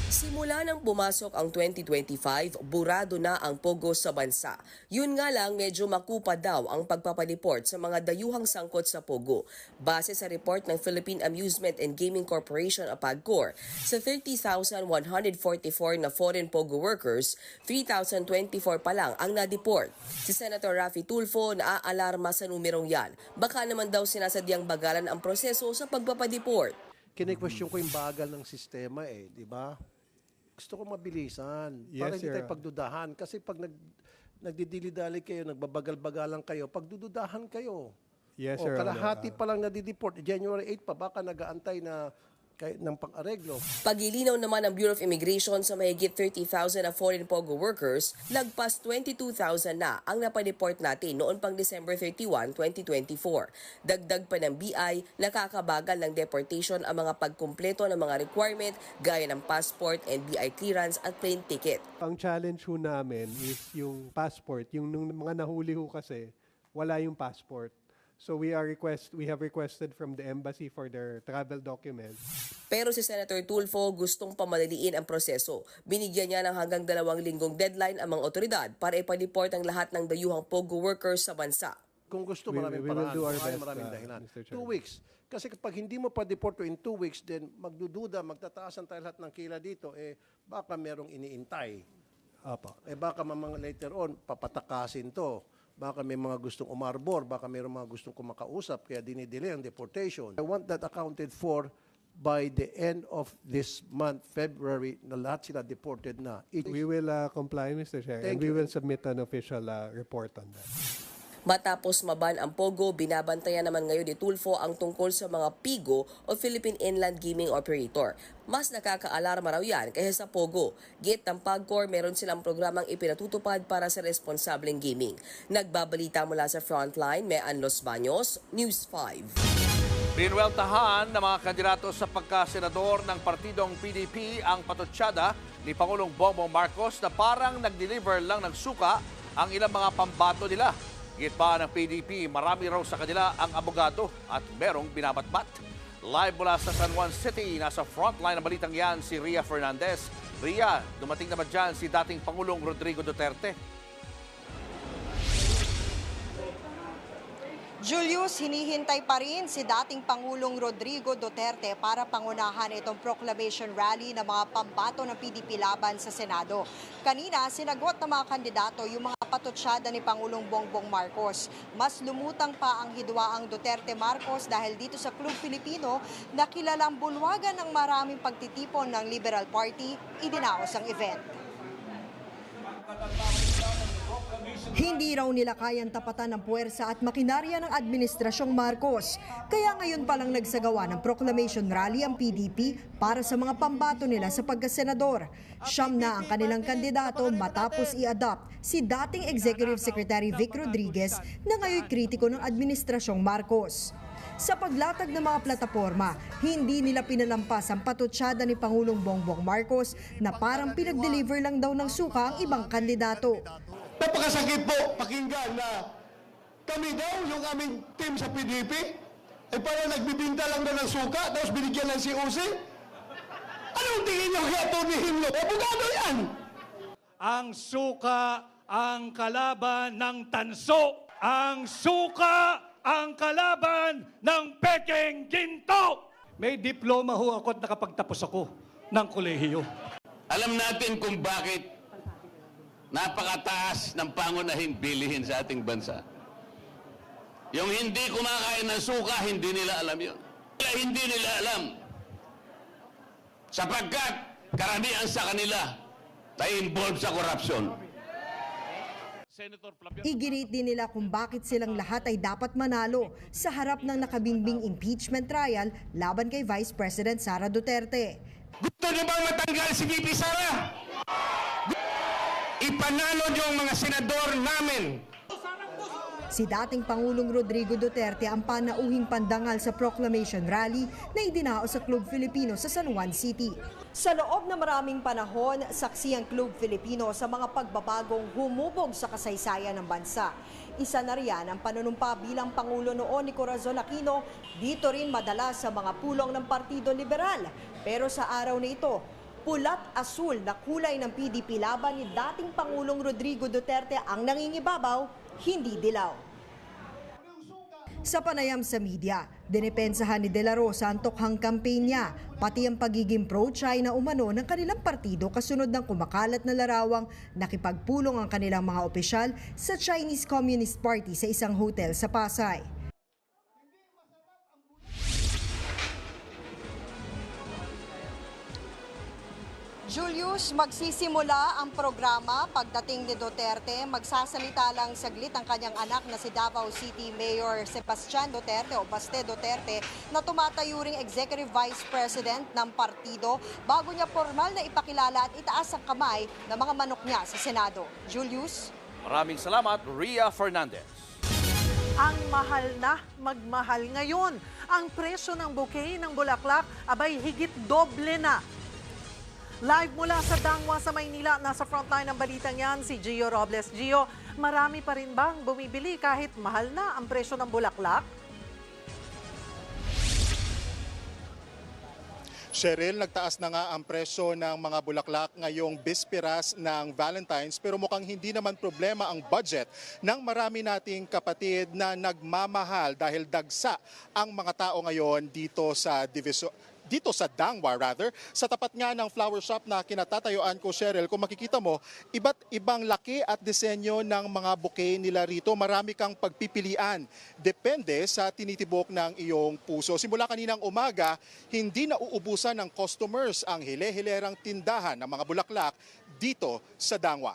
Simula nang pumasok ang 2025, burado na ang POGO sa bansa. Yun nga lang, medyo makupa daw ang pagpapadeport sa mga dayuhang sangkot sa POGO. Base sa report ng Philippine Amusement and Gaming Corporation o PAGCOR, sa 30,144 na foreign POGO workers, 3,024 pa lang ang na-deport. Si Senator Raffy Tulfo naaalarma sa numerong yan. Baka naman daw sinasadyang bagalan ang proseso sa pagpapadeport. Kine-question ko yung bagal ng sistema di ba? Gusto ko mabilisan para hindi tayo pagdudahan. Kasi pag nagdidili-dali kayo, nagbabagal-bagalan kayo, pagdududahan kayo. Yes, o sir. kalahati pa lang nadideport, January 8 pa, baka nag-aantay na ng pang-areglo. Pag-ilinaw naman ng Bureau of Immigration sa mahigit 30,000 na foreign POGO workers, lagpas 22,000 na ang napadeport natin noon pang December 31, 2024. Dagdag pa ng BI, nakakabagal ng deportation ang mga pagkumpleto ng mga requirement gaya ng passport and BI clearance at plane ticket. Ang challenge ho namin is yung passport. Yung nung mga nahuli ho kasi, wala yung passport. So we have requested from the embassy for their travel documents. Pero si Senator Tulfo gustong pamadaliin ang proseso. Binigyan niya ng hanggang 2 linggong deadline ang mga otoridad para ipadeport ang lahat ng dayuhang POGO workers sa bansa. Kung gusto, maraming paraan, maraming dahilan. 2 weeks. Kasi kapag hindi mo pa-deport in 2 weeks, then magdududa, magtataasan tayo lahat ng kila dito, baka merong iniintay. Baka later on, papatakasin to. Baka may mga gustong umarbor, baka mayroong mga gustong kumakausap, kaya dinidelay ang deportation. I want that accounted for by the end of this month, February, na lahat sila deported na. We will comply, Mr. Chair, and we will submit an official report on that. Matapos maban ang POGO, binabantayan naman ngayon ni Tulfo ang tungkol sa mga PIGO o Philippine Inland Gaming Operator. Mas nakakaalarma raw yan kaysa sa POGO. Git ng PAGCOR, meron silang programang ipinatutupad para sa responsableng gaming. Nagbabalita mula sa Frontline, Mayan Los Baños, News 5. Binweltahan ng mga kandidato sa pagkasenador ng partidong PDP ang patutsada ni Pangulong Bongbong Marcos na parang nag-deliver lang ng suka ang ilang mga pambato nila. Git pa ng PDP, marami raw sa kanila ang abogado at merong binabatbat. Live mula sa San Juan City, nasa frontline ng balitang yan si Ria Fernandez. Ria, dumating naman dyan si dating Pangulong Rodrigo Duterte. Julius, hinihintay pa rin si dating Pangulong Rodrigo Duterte para pangunahan itong proclamation rally ng mga pambato ng PDP laban sa Senado. Kanina, sinagot ng mga kandidato yung mga patutsyada ni Pangulong Bongbong Marcos. Mas lumutang pa ang hidwaang Duterte Marcos dahil dito sa Club Filipino na kilalang bulwagan ng maraming pagtitipon ng Liberal Party, idinaos ang event. Hindi raw nila kayang tapatan ng puwersa at makinarya ng Administrasyong Marcos. Kaya ngayon palang nagsagawa ng proclamation rally ang PDP para sa mga pambato nila sa pagkasenador. Siyam na ang kanilang kandidato matapos i-adopt si dating Executive Secretary Vic Rodriguez na ngayon kritiko ng Administrasyong Marcos. Sa paglatag ng mga plataporma, hindi nila pinalampas ang patutsada ni Pangulong Bongbong Marcos na parang pinag-deliver lang daw ng suka ang ibang kandidato. Napakasakit po pakinggan na kami daw, yung aming team sa PDP, ay parang nagbibinta lang na ng suka, tapos binigyan ng COC. Anong tingin nyo kaya ito ni Himlo? Abogado yan! Ang suka ang kalaban ng tanso. Ang suka ang kalaban ng pekeng ginto. May diploma ho ako at nakapagtapos ako ng kolehiyo. Alam natin kung bakit napakataas ng pangunahing bilihin sa ating bansa. Yung hindi kumakain ng suka, hindi nila alam yun. Hindi nila alam. Sapagkat karamihan sa kanila ay involved sa korupsyon. Iginit din nila kung bakit silang lahat ay dapat manalo sa harap ng nakabingbing impeachment trial laban kay Vice President Sara Duterte. Gusto niyo bang matanggal si VP Sara? Ipanalo niyo ang mga senador namin. Si dating Pangulong Rodrigo Duterte ang panauhing pandangal sa proclamation rally na idinao sa Club Filipino sa San Juan City. Sa loob na maraming panahon, saksi ang Club Filipino sa mga pagbabagong humubog sa kasaysayan ng bansa. Isa na riyan ang panunumpa bilang Pangulo noon ni Corazon Aquino, dito rin madalas sa mga pulong ng Partido Liberal. Pero sa araw na ito, pulat-asul na kulay ng PDP laban ni dating Pangulong Rodrigo Duterte ang nangingibabaw, hindi dilaw. Sa panayam sa media, dinepensahan ni De La Rosa ang tokhang campaign niya, pati ang pagiging pro-China umano ng kanilang partido kasunod ng kumakalat na larawang nakipagpulong ang kanilang mga opisyal sa Chinese Communist Party sa isang hotel sa Pasay. Julius, magsisimula ang programa pagdating ni Duterte. Magsasalita lang saglit ang kanyang anak na si Davao City Mayor Sebastian Duterte o Baste Duterte na tumatayo ring Executive Vice President ng partido bago niya formal na ipakilala at itaas ang kamay ng mga manok niya sa Senado. Julius? Maraming salamat, Ria Fernandez. Ang mahal na magmahal ngayon. Ang presyo ng bouquet ng bulaklak abay higit doble na. Live mula sa Dangwa sa Maynila, nasa frontline ng balitang yan si Gio Robles. Gio, marami pa rin bang bumibili kahit mahal na ang presyo ng bulaklak? Cheryl, nagtaas na nga ang presyo ng mga bulaklak ngayong bisperas ng Valentine's pero mukhang hindi naman problema ang budget ng marami nating kapatid na nagmamahal dahil dagsa ang mga tao ngayon dito sa Dangwa, sa tapat nga ng flower shop na kinatatayuan ko, Cheryl, kung makikita mo, iba't ibang laki at disenyo ng mga bouquet nila rito. Marami kang pagpipilian. Depende sa tinitibok ng iyong puso. Simula kaninang umaga, hindi na uubusan ng customers ang hile-hilerang tindahan ng mga bulaklak dito sa Dangwa.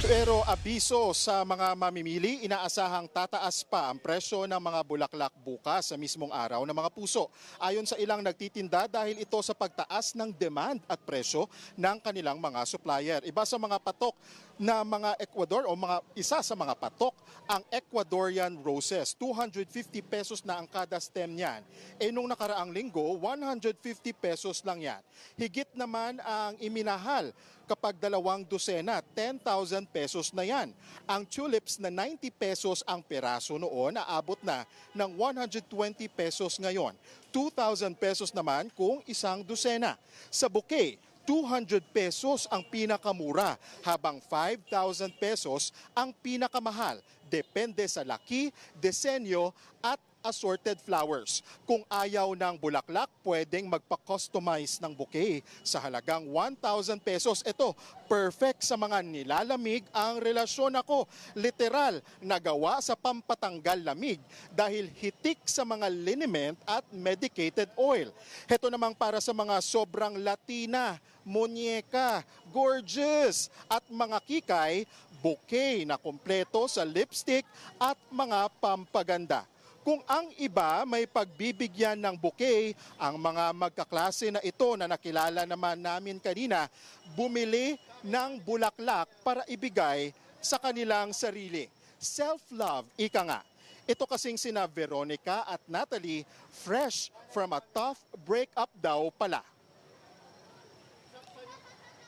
Pero abiso sa mga mamimili, inaasahang tataas pa ang presyo ng mga bulaklak bukas sa mismong araw ng mga puso. Ayon sa ilang nagtitinda dahil ito sa pagtaas ng demand at presyo ng kanilang mga supplier. Iba sa mga patok na mga Ecuador o isa sa mga patok ang Ecuadorian roses. 250 pesos na ang kada stem niyan. Nung nakaraang linggo, 150 pesos lang yan. Higit naman ang iminahal kapag 2 dosena, 10,000 pesos na yan. Ang tulips na 90 pesos ang peraso noon, naabot na ng 120 pesos ngayon. 2,000 pesos naman kung 1 dosena. Sa bouquet, 200 pesos ang pinakamura, habang 5,000 pesos ang pinakamahal. Depende sa laki, disenyo at assorted flowers. Kung ayaw ng bulaklak, pwedeng magpa-customize ng bouquet sa halagang 1,000 pesos. Ito, perfect sa mga nilalamig ang relasyon ako. Literal, nagawa sa pampatanggal lamig dahil hitik sa mga liniment at medicated oil. Ito namang para sa mga sobrang Latina, monyeka, gorgeous at mga kikay, bouquet na kumpleto sa lipstick at mga pampaganda. Kung ang iba may pagbibigyan ng bouquet, ang mga magkaklase na ito na nakilala naman namin kanina, bumili ng bulaklak para ibigay sa kanilang sarili. Self-love, ika nga. Ito kasing sina Veronica at Natalie, fresh from a tough breakup daw pala.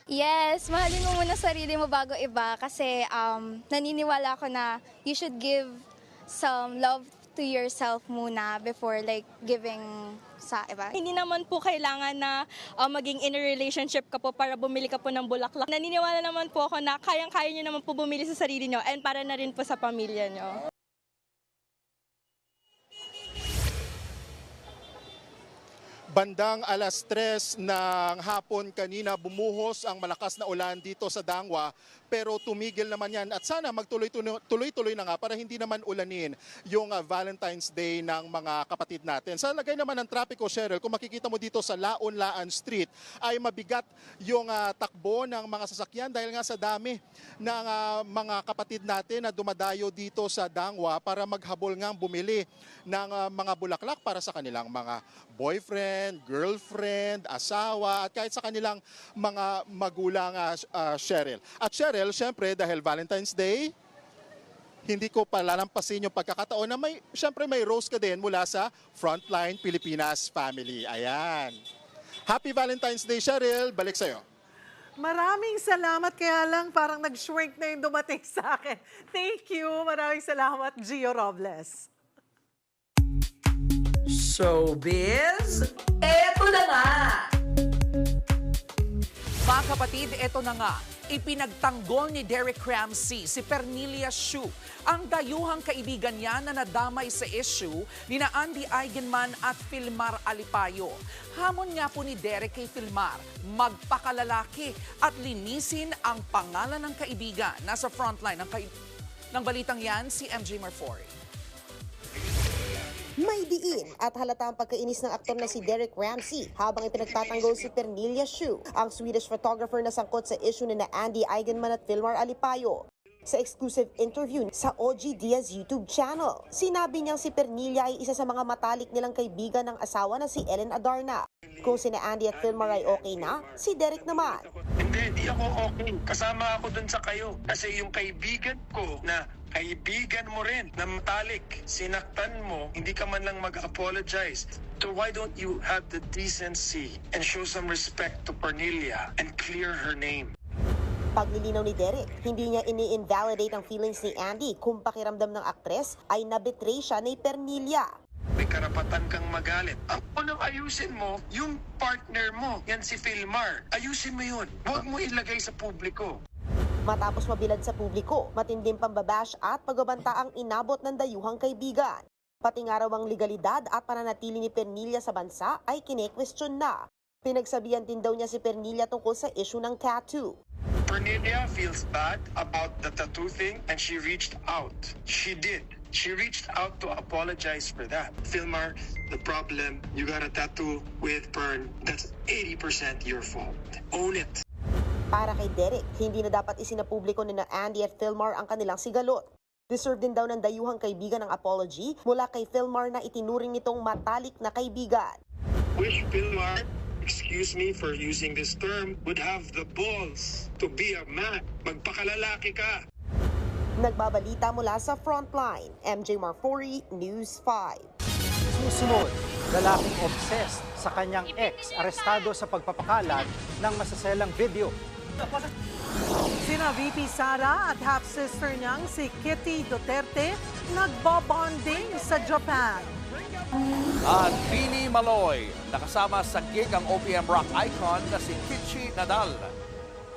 Yes, mahalin mo muna sarili mo bago iba kasi naniniwala ako na you should give some love to yourself muna before like giving sa iba. Hindi naman po kailangan na maging in a relationship ka po para bumili ka po ng bulaklak. Naniniwala naman po ako na kayang-kaya nyo naman po bumili sa sarili nyo and para na rin po sa pamilya nyo. Bandang 3:00 ng hapon kanina bumuhos ang malakas na ulan dito sa Dangwa pero tumigil naman yan at sana magtuloy-tuloy na nga para hindi naman ulanin yung Valentine's Day ng mga kapatid natin. Sa lagay naman ng trapiko, Cheryl, kung makikita mo dito sa Laon-Laan Street ay mabigat yung takbo ng mga sasakyan dahil nga sa dami ng mga kapatid natin na dumadayo dito sa Dangwa para maghabol ngang bumili ng mga bulaklak para sa kanilang mga boyfriend, girlfriend, asawa at kahit sa kanilang mga magulang, Cheryl. At Cheryl, syempre dahil Valentine's Day, hindi ko palalampasin yung pagkakataon na syempre may rose ka din mula sa Frontline Pilipinas Family. Ayan. Happy Valentine's Day, Cheryl. Balik sa'yo. Maraming salamat, kaya lang parang nag-shrink na yung dumating sa akin. Thank you. Maraming salamat, Gio Robles. Showbiz, eto na nga! Mga kapatid, eto na nga. Ipinagtanggol ni Derek Ramsey si Pernilia Hsu, ang dayuhang kaibigan niya na nadamay sa issue ni na Andy Eigenman at Filmar Alipayo. Hamon nga po ni Derek kay Filmar, magpakalalaki at linisin ang pangalan ng kaibigan. Nasa frontline ng balitang yan si MJ Marfori. May diin at halata ang pagkainis ng aktor na si Derek Ramsey habang ipinagtatanggol si Pernilia Hsu, ang Swedish photographer na sangkot sa issue ni na Andy Eigenman at Filmar Alipayo. Sa exclusive interview sa OG Diaz YouTube channel, sinabi niyang si Pernilia ay isa sa mga matalik nilang kaibigan ng asawa na si Ellen Adarna. Kung sina Andy at Filmar ay okay na, si Derek naman. Hindi ako okay. Kasama ako dun sa kayo. Kasi yung kaibigan ko na kaibigan mo rin na matalik, sinaktan mo, hindi ka man lang mag-apologize. So why don't you have the decency and show some respect to Pernilia and clear her name? Paglilinaw ni Derek, hindi niya ini-invalidate ang feelings ni Andy kung pakiramdam ng aktres ay nabetray siya ni Pernilia. May karapatan kang magalit. Ang unang ayusin mo, yung partner mo, yan si Filmar. Ayusin mo yun. Huwag mo ilagay sa publiko. Matapos mabilad sa publiko, matinding pambabash at pagbabanta ang inabot ng dayuhang kaibigan. Pati nga raw ang legalidad at pananatili ni Pernilia sa bansa ay kine-question na. Pinagsabihan din daw niya si Pernilia tungkol sa issue ng tattoo. Pernilia feels bad about the tattoo thing and she reached out. She did. She reached out to apologize for that. Filmar, the problem, you got a tattoo with Pern. That's 80% your fault. Own it. Para kay Derek, hindi na dapat isinapubliko ni na Andy at Filmar ang kanilang sigalot. Deserve din daw ng dayuhang kaibigan ng apology mula kay Filmar na itinuring nitong matalik na kaibigan. Wish Filmar, excuse me for using this term, would have the balls to be a man. Magpakalalaki ka. Nagbabalita mula sa Frontline, MJ Marfori, News 5. Susunod, lalaking obsessed sa kanyang ex, arestado sa pagpapakalat ng masaselang video. Sina VP Sara at half-sister niyang si Kitty Duterte nagbabonding sa Japan. At Bini Maloy, nakasama sa gig ang OPM rock icon na si Kichi Nadal.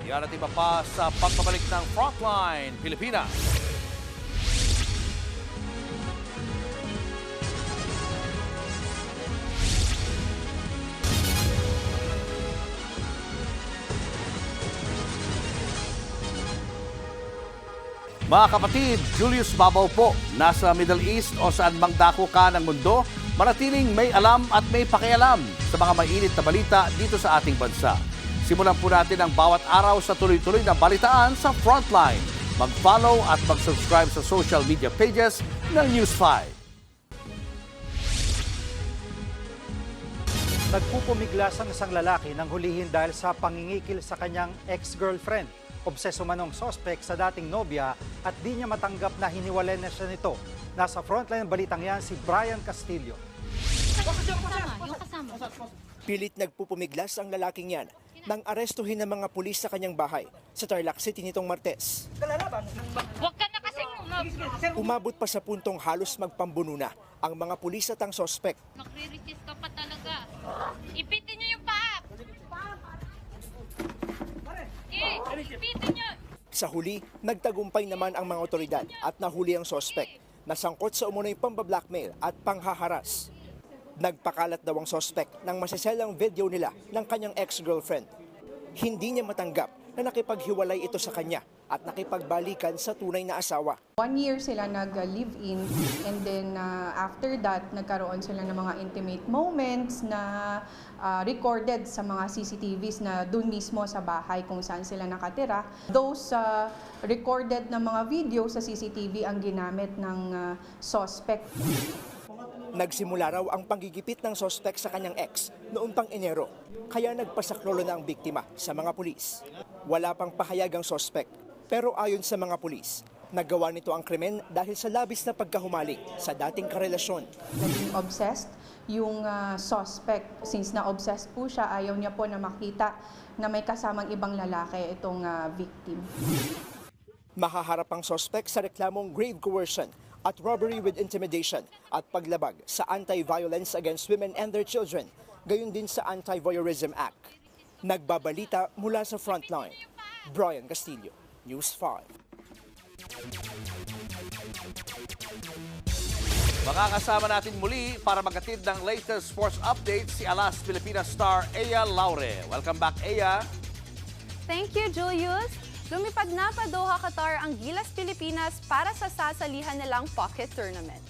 Yan at iba pa sa pagbabalik ng Frontline Pilipinas. Mga kapatid, Julius Babaw po, nasa Middle East o saan mang dako ka ng mundo, manatiling may alam at may pakialam sa mga mainit na balita dito sa ating bansa. Simulan po natin ang bawat araw sa tuloy-tuloy na balitaan sa Frontline. Mag-follow at mag-subscribe sa social media pages ng News 5. Nagpupumiglas ang isang lalaki nang hulihin dahil sa pangingikil sa kanyang ex-girlfriend. Obseso manong sospek sa dating nobya at di niya matanggap na hiniwalay na siya nito. Nasa frontline ng balitang yan si Brian Castillo. Pilit nagpupumiglas ang lalaking yan nang arestuhin ng mga pulis sa kanyang bahay sa Tarlac City nitong Martes. Huwag ka na kasing Umabot pa sa puntong halos magpambuno na ang mga pulis at ang sospek. Magre-resist ka pa talaga. Ipitin niyo yung paa. Ipitin niyo. Sa huli, nagtagumpay naman ang mga otoridad at nahuli ang sospek na sangkot sa umunoy pambablackmail at panghaharas. Nagpakalat daw ang sospek nang masiselang video nila ng kanyang ex-girlfriend. Hindi niya matanggap na nakipaghiwalay ito sa kanya at nakipagbalikan sa tunay na asawa. 1 year sila nag-live-in and then after that, nagkaroon sila ng mga intimate moments na recorded sa mga CCTVs na dun mismo sa bahay kung saan sila nakatira. Those recorded na mga video sa CCTV ang ginamit ng suspect. Nagsimula raw ang panggigipit ng sospek sa kanyang ex noong pang Enero, kaya nagpasaklolo na ang biktima sa mga pulis. Wala pang pahayag ang sospek, pero ayon sa mga pulis, nagawa nito ang krimen dahil sa labis na pagkahumaling sa dating karelasyon. Naging obsessed yung suspect. Since na-obsessed po siya, ayaw niya po na makita na may kasamang ibang lalaki itong victim. Mahaharap ang sospek sa reklamong grave coercion at robbery with intimidation at paglabag sa Anti-Violence Against Women and Their Children, gayon din sa Anti-Voyeurism Act. Nagbabalita mula sa Frontline, Brian Castillo, News 5. Makakasama natin muli para maghatid ng latest sports updates si Alas Pilipinas star Ea Laure. Welcome back, Ea. Thank you, Julius. Lumipad na pa Doha, Qatar ang Gilas Pilipinas para sa sasalihan nilang pocket tournament.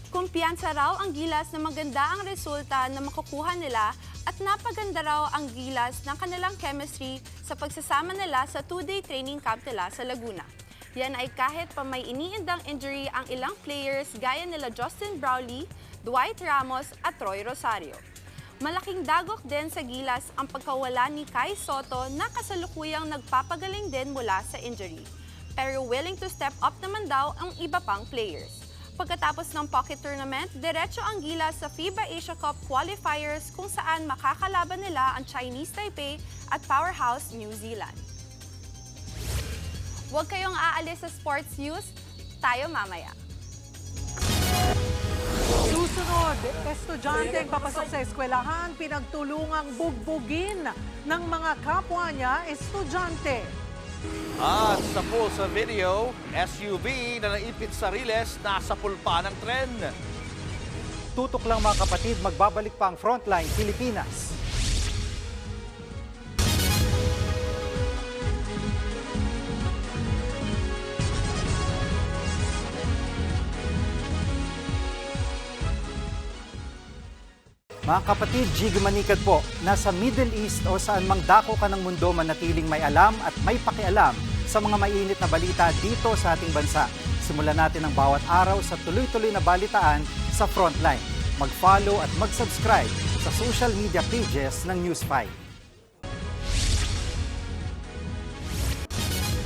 Kumpiyansa raw ang Gilas na maganda ang resulta na makukuha nila at napaganda raw ang Gilas ng kanilang chemistry sa pagsasama nila sa 2-day training camp nila sa Laguna. Yan ay kahit pa may iniindang injury ang ilang players gaya nila Justin Brownlee, Dwight Ramos at Troy Rosario. Malaking dagok din sa Gilas ang pagkawala ni Kai Soto na kasalukuyang nagpapagaling din mula sa injury. Pero willing to step up naman daw ang iba pang players. Pagkatapos ng pocket tournament, diretso ang Gilas sa FIBA Asia Cup qualifiers kung saan makakalaban nila ang Chinese Taipei at powerhouse New Zealand. Huwag kayong aalis sa sports news, tayo mamaya. Susunod, estudyante ang papasok sa eskwelahan, pinagtulungang bugbugin ng mga kapwa niya estudyante. At sa pool sa video, SUV na naipit sa riles nasa pulpa ng tren. Tutok lang mga kapatid, magbabalik pa ang Frontline Pilipinas. Mga kapatid, Jiggy Manikad po, nasa Middle East o saan mang dako ka ng mundo manatiling may alam at may pakialam sa mga mainit na balita dito sa ating bansa. Simulan natin ang bawat araw sa tuloy-tuloy na balitaan sa Frontline. Mag-follow at mag-subscribe sa social media pages ng News 5.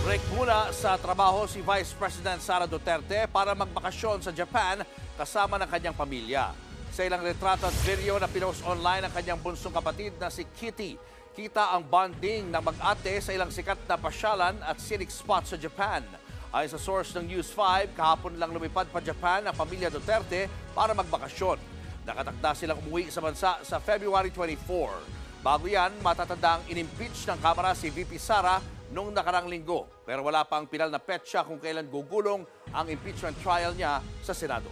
Break muna sa trabaho si Vice President Sara Duterte para magbakasyon sa Japan kasama ng kanyang pamilya. Sa ilang retrato at video na pinost online ng kanyang bunsong kapatid na si Kitty, kita ang bonding ng mag-ate sa ilang sikat na pasyalan at scenic spots sa Japan. Ayon sa source ng News 5, kahapon lang lumipad pa Japan ang pamilya Duterte para magbakasyon. Nakatakda silang umuwi sa bansa sa February 24. Bago yan, matatanda ang inimpeach ng Kamara si VP Sara noong nakarang linggo. Pero wala pang pinal na petsa kung kailan gugulong ang impeachment trial niya sa Senado.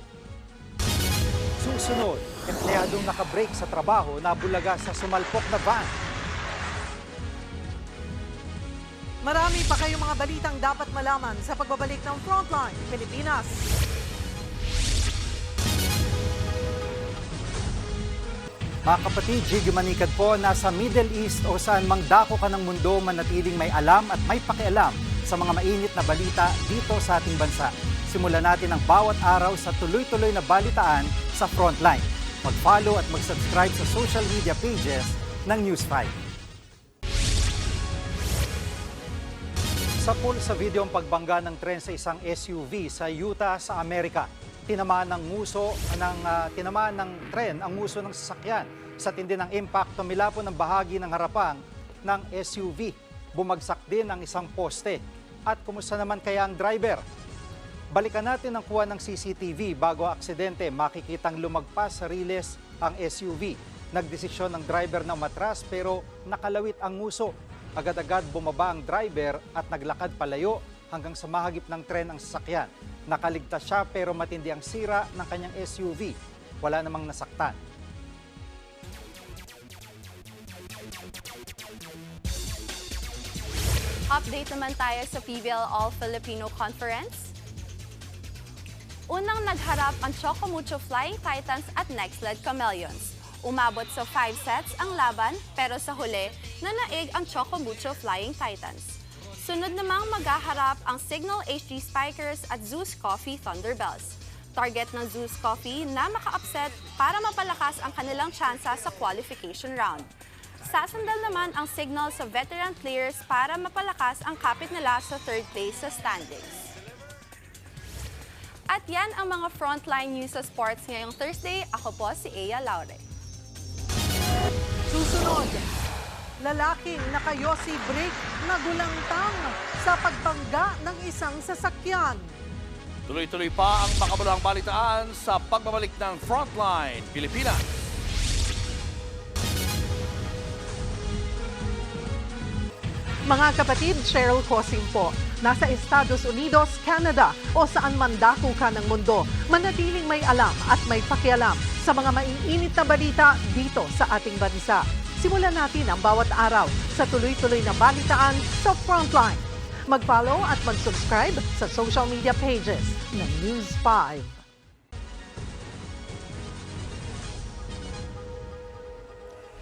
Susunod, empleyadong nakabreak sa trabaho nabulaga sa sumalpok na van. Marami pa kayong mga balitang dapat malaman sa pagbabalik ng Frontline Pilipinas. Mga kapatid, Jiggy Manikad po, nasa Middle East o saan mang dako ka ng mundo manatiling may alam at may pakialam sa mga mainit na balita dito sa ating bansa. Simulan natin ang bawat araw sa tuloy-tuloy na balitaan sa Frontline. Mag-follow at mag-subscribe sa social media pages ng News 5. Sa pool sa video ang pagbangga ng tren sa isang SUV sa Utah sa Amerika. Tinamaan ng tren ang nguso ng sasakyan. Sa tindi ng impact, tumilapon ang bahagi ng harapang ng SUV. Bumagsak din ang isang poste. At kumusta naman kaya ang driver? Balikan natin ang kuha ng CCTV bago ang aksidente. Makikitang lumagpas sa riles ang SUV. Nagdesisyon ng driver na umatras pero nakalawit ang nguso. Agad-agad bumaba ang driver at naglakad palayo hanggang sa mahagip ng tren ang sasakyan. Nakaligtas siya pero matindi ang sira ng kanyang SUV. Wala namang nasaktan. Update naman tayo sa PBL All-Filipino Conference. Unang nagharap ang Chocomucho Flying Titans at Nextled Chameleons. Umabot sa 5 sets ang laban pero sa huli, nanaig ang Chocomucho Flying Titans. Sunod namang maghaharap ang Signal HG Spikers at Zeus Coffee Thunderbells. Target ng Zeus Coffee na maka-upset para mapalakas ang kanilang tsansa sa qualification round. Sasandal naman ang Signal sa veteran players para mapalakas ang kapit nila sa third place sa standings. At yan ang mga frontline news sa sports ngayong Thursday. Ako po si Ea Laure. Susunod, lalaking naka-yossi brake na gulangtang sa pagbangga ng isang sasakyan. Tuloy-tuloy pa ang makabuluhang balitaan sa pagbabalik ng Frontline Pilipinas. Mga kapatid, Cheryl Cosim po. Nasa Estados Unidos, Canada o saan man dako ka ng mundo, manatiling may alam at may pakialam sa mga maiinit na balita dito sa ating bansa. Simulan natin ang bawat araw sa tuloy-tuloy na balitaan sa Frontline. Mag-follow at mag-subscribe sa social media pages ng News 5.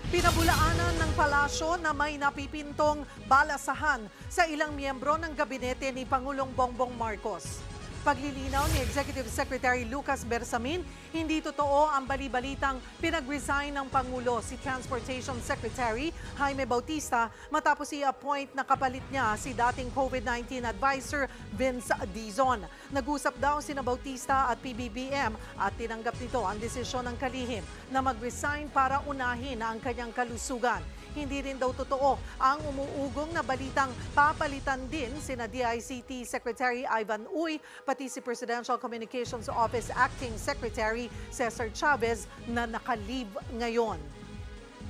Pinabulaanan ng palasyo na may napipintong balasahan sa ilang miyembro ng gabinete ni Pangulong Bongbong Marcos. Paglilinaw ni Executive Secretary Lucas Bersamin, hindi totoo ang bali-balitang pinag-resign ng Pangulo si Transportation Secretary Jaime Bautista matapos i-appoint na kapalit niya si dating COVID-19 advisor Vince Dizon. Nag-usap daw sina Bautista at PBBM at tinanggap nito ang desisyon ng kalihim na mag-resign para unahin ang kanyang kalusugan. Hindi rin daw totoo ang umuugong na balitang papalitan din sina DICT Secretary Ivan Uy pati si Presidential Communications Office Acting Secretary Cesar Chavez na naka-leave ngayon.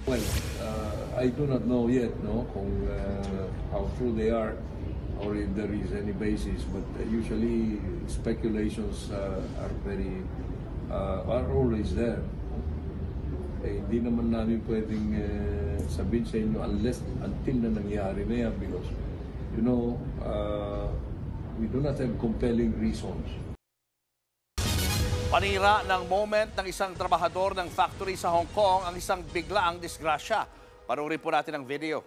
Well, I do not know yet kung how true they are or if there is any basis, but usually speculations are always there. Hindi naman namin pwedeng sabihin sa inyo until na nangyari na yan because, we do not have compelling reasons. Panira ng moment ng isang trabahador ng factory sa Hong Kong ang isang biglaang disgrasya. Panoorin po natin ang video.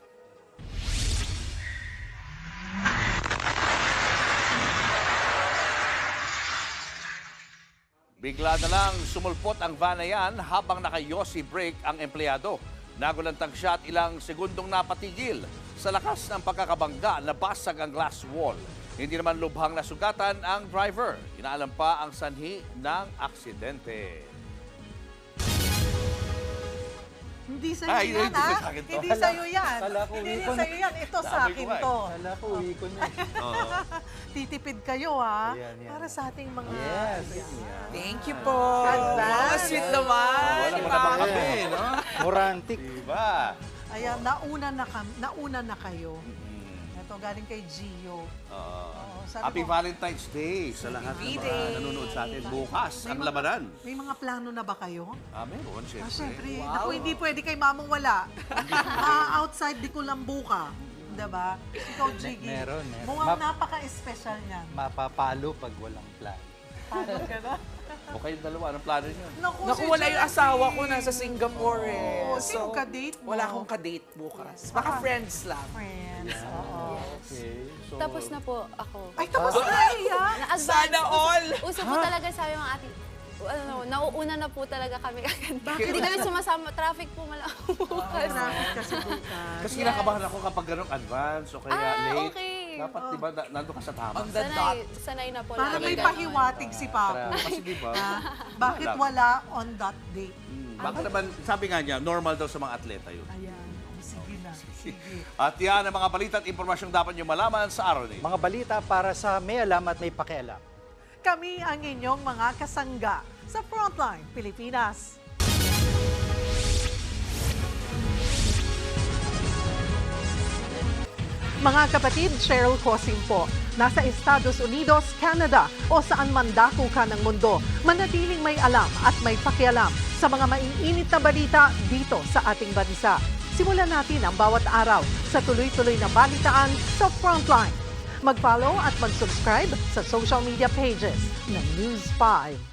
Bigla na lang sumulpot ang van na yan habang naka-yossi brake ang empleyado. Nagulantang siya at ilang segundong napatigil. Sa lakas ng pagkakabangga, nabasag ang glass wall. Hindi naman lubhang nasugatan ang driver. Inaalam pa ang sanhi ng aksidente. Hindi sa'yo yan, ha? Hindi sa'yo yan. Hindi sa'yo yan. Ito sa akin to. Kala ko, uwi ko na. Titipid kayo, ha? Yan. Para sa ating mga... Yes. Thank you po. Advance. Oh, sweet naman. Wala mo naman kami, no? Morantic. Diba? Ayan, nauna na kayo. Ito, galing kay Gio. Happy Valentine's Day sa lahat ng mga nanonood sa atin. Bukas ang labanan. May mga plano na ba kayo? Meron, siyempre. Siyempre. Naku, hindi pwede kay mamong wala. Outside di ko lambuka. Diba? Ikaw, Jiggy. Meron. Mukhang napaka-espesyal niyan. Mapapalo pag walang plan. Paano ka na? O kayong dalawa, anong plano niyo? Naku, wala yung asawa ko, nasa Singapore eh. Sino ka-date mo? Wala akong ka-date bukas. Baka friends lang. Friends, oo. Okay. So, Tapos na po ako. Ay, tapos na iya. Na-advance. Sana all! Uso po talaga sabi mga ate. Nauuna na po talaga kami kagad. Hindi kami sumasama. Traffic po bukas. Traffic kasi bukas. Kasi kinakabahan ako kapag ganong advance o kaya late. Okay. Dapat, di ba, nandun ka sa tama. On the dot. Sanay na po. Para may pahiwatig si Papo. Kasi di ba? Bakit wala on that date? Baka naman, sabi nga niya, normal daw sa mga atleta yun. Ayan. Sige na. Sige. At yan ang mga balita at impormasyong dapat niyo malaman sa araw na ito. Mga balita para sa may alam at may pakialam. Kami ang inyong mga kasangga sa Frontline Pilipinas. Mga kapatid, Cheryl Cosim po. Nasa Estados Unidos, Canada o saan man dako ka ng mundo, manatiling may alam at may pakialam sa mga maiinit na balita dito sa ating bansa. Simulan natin ang bawat araw sa tuloy-tuloy na balitaan sa Frontline. Mag-follow at mag-subscribe sa social media pages ng News 5.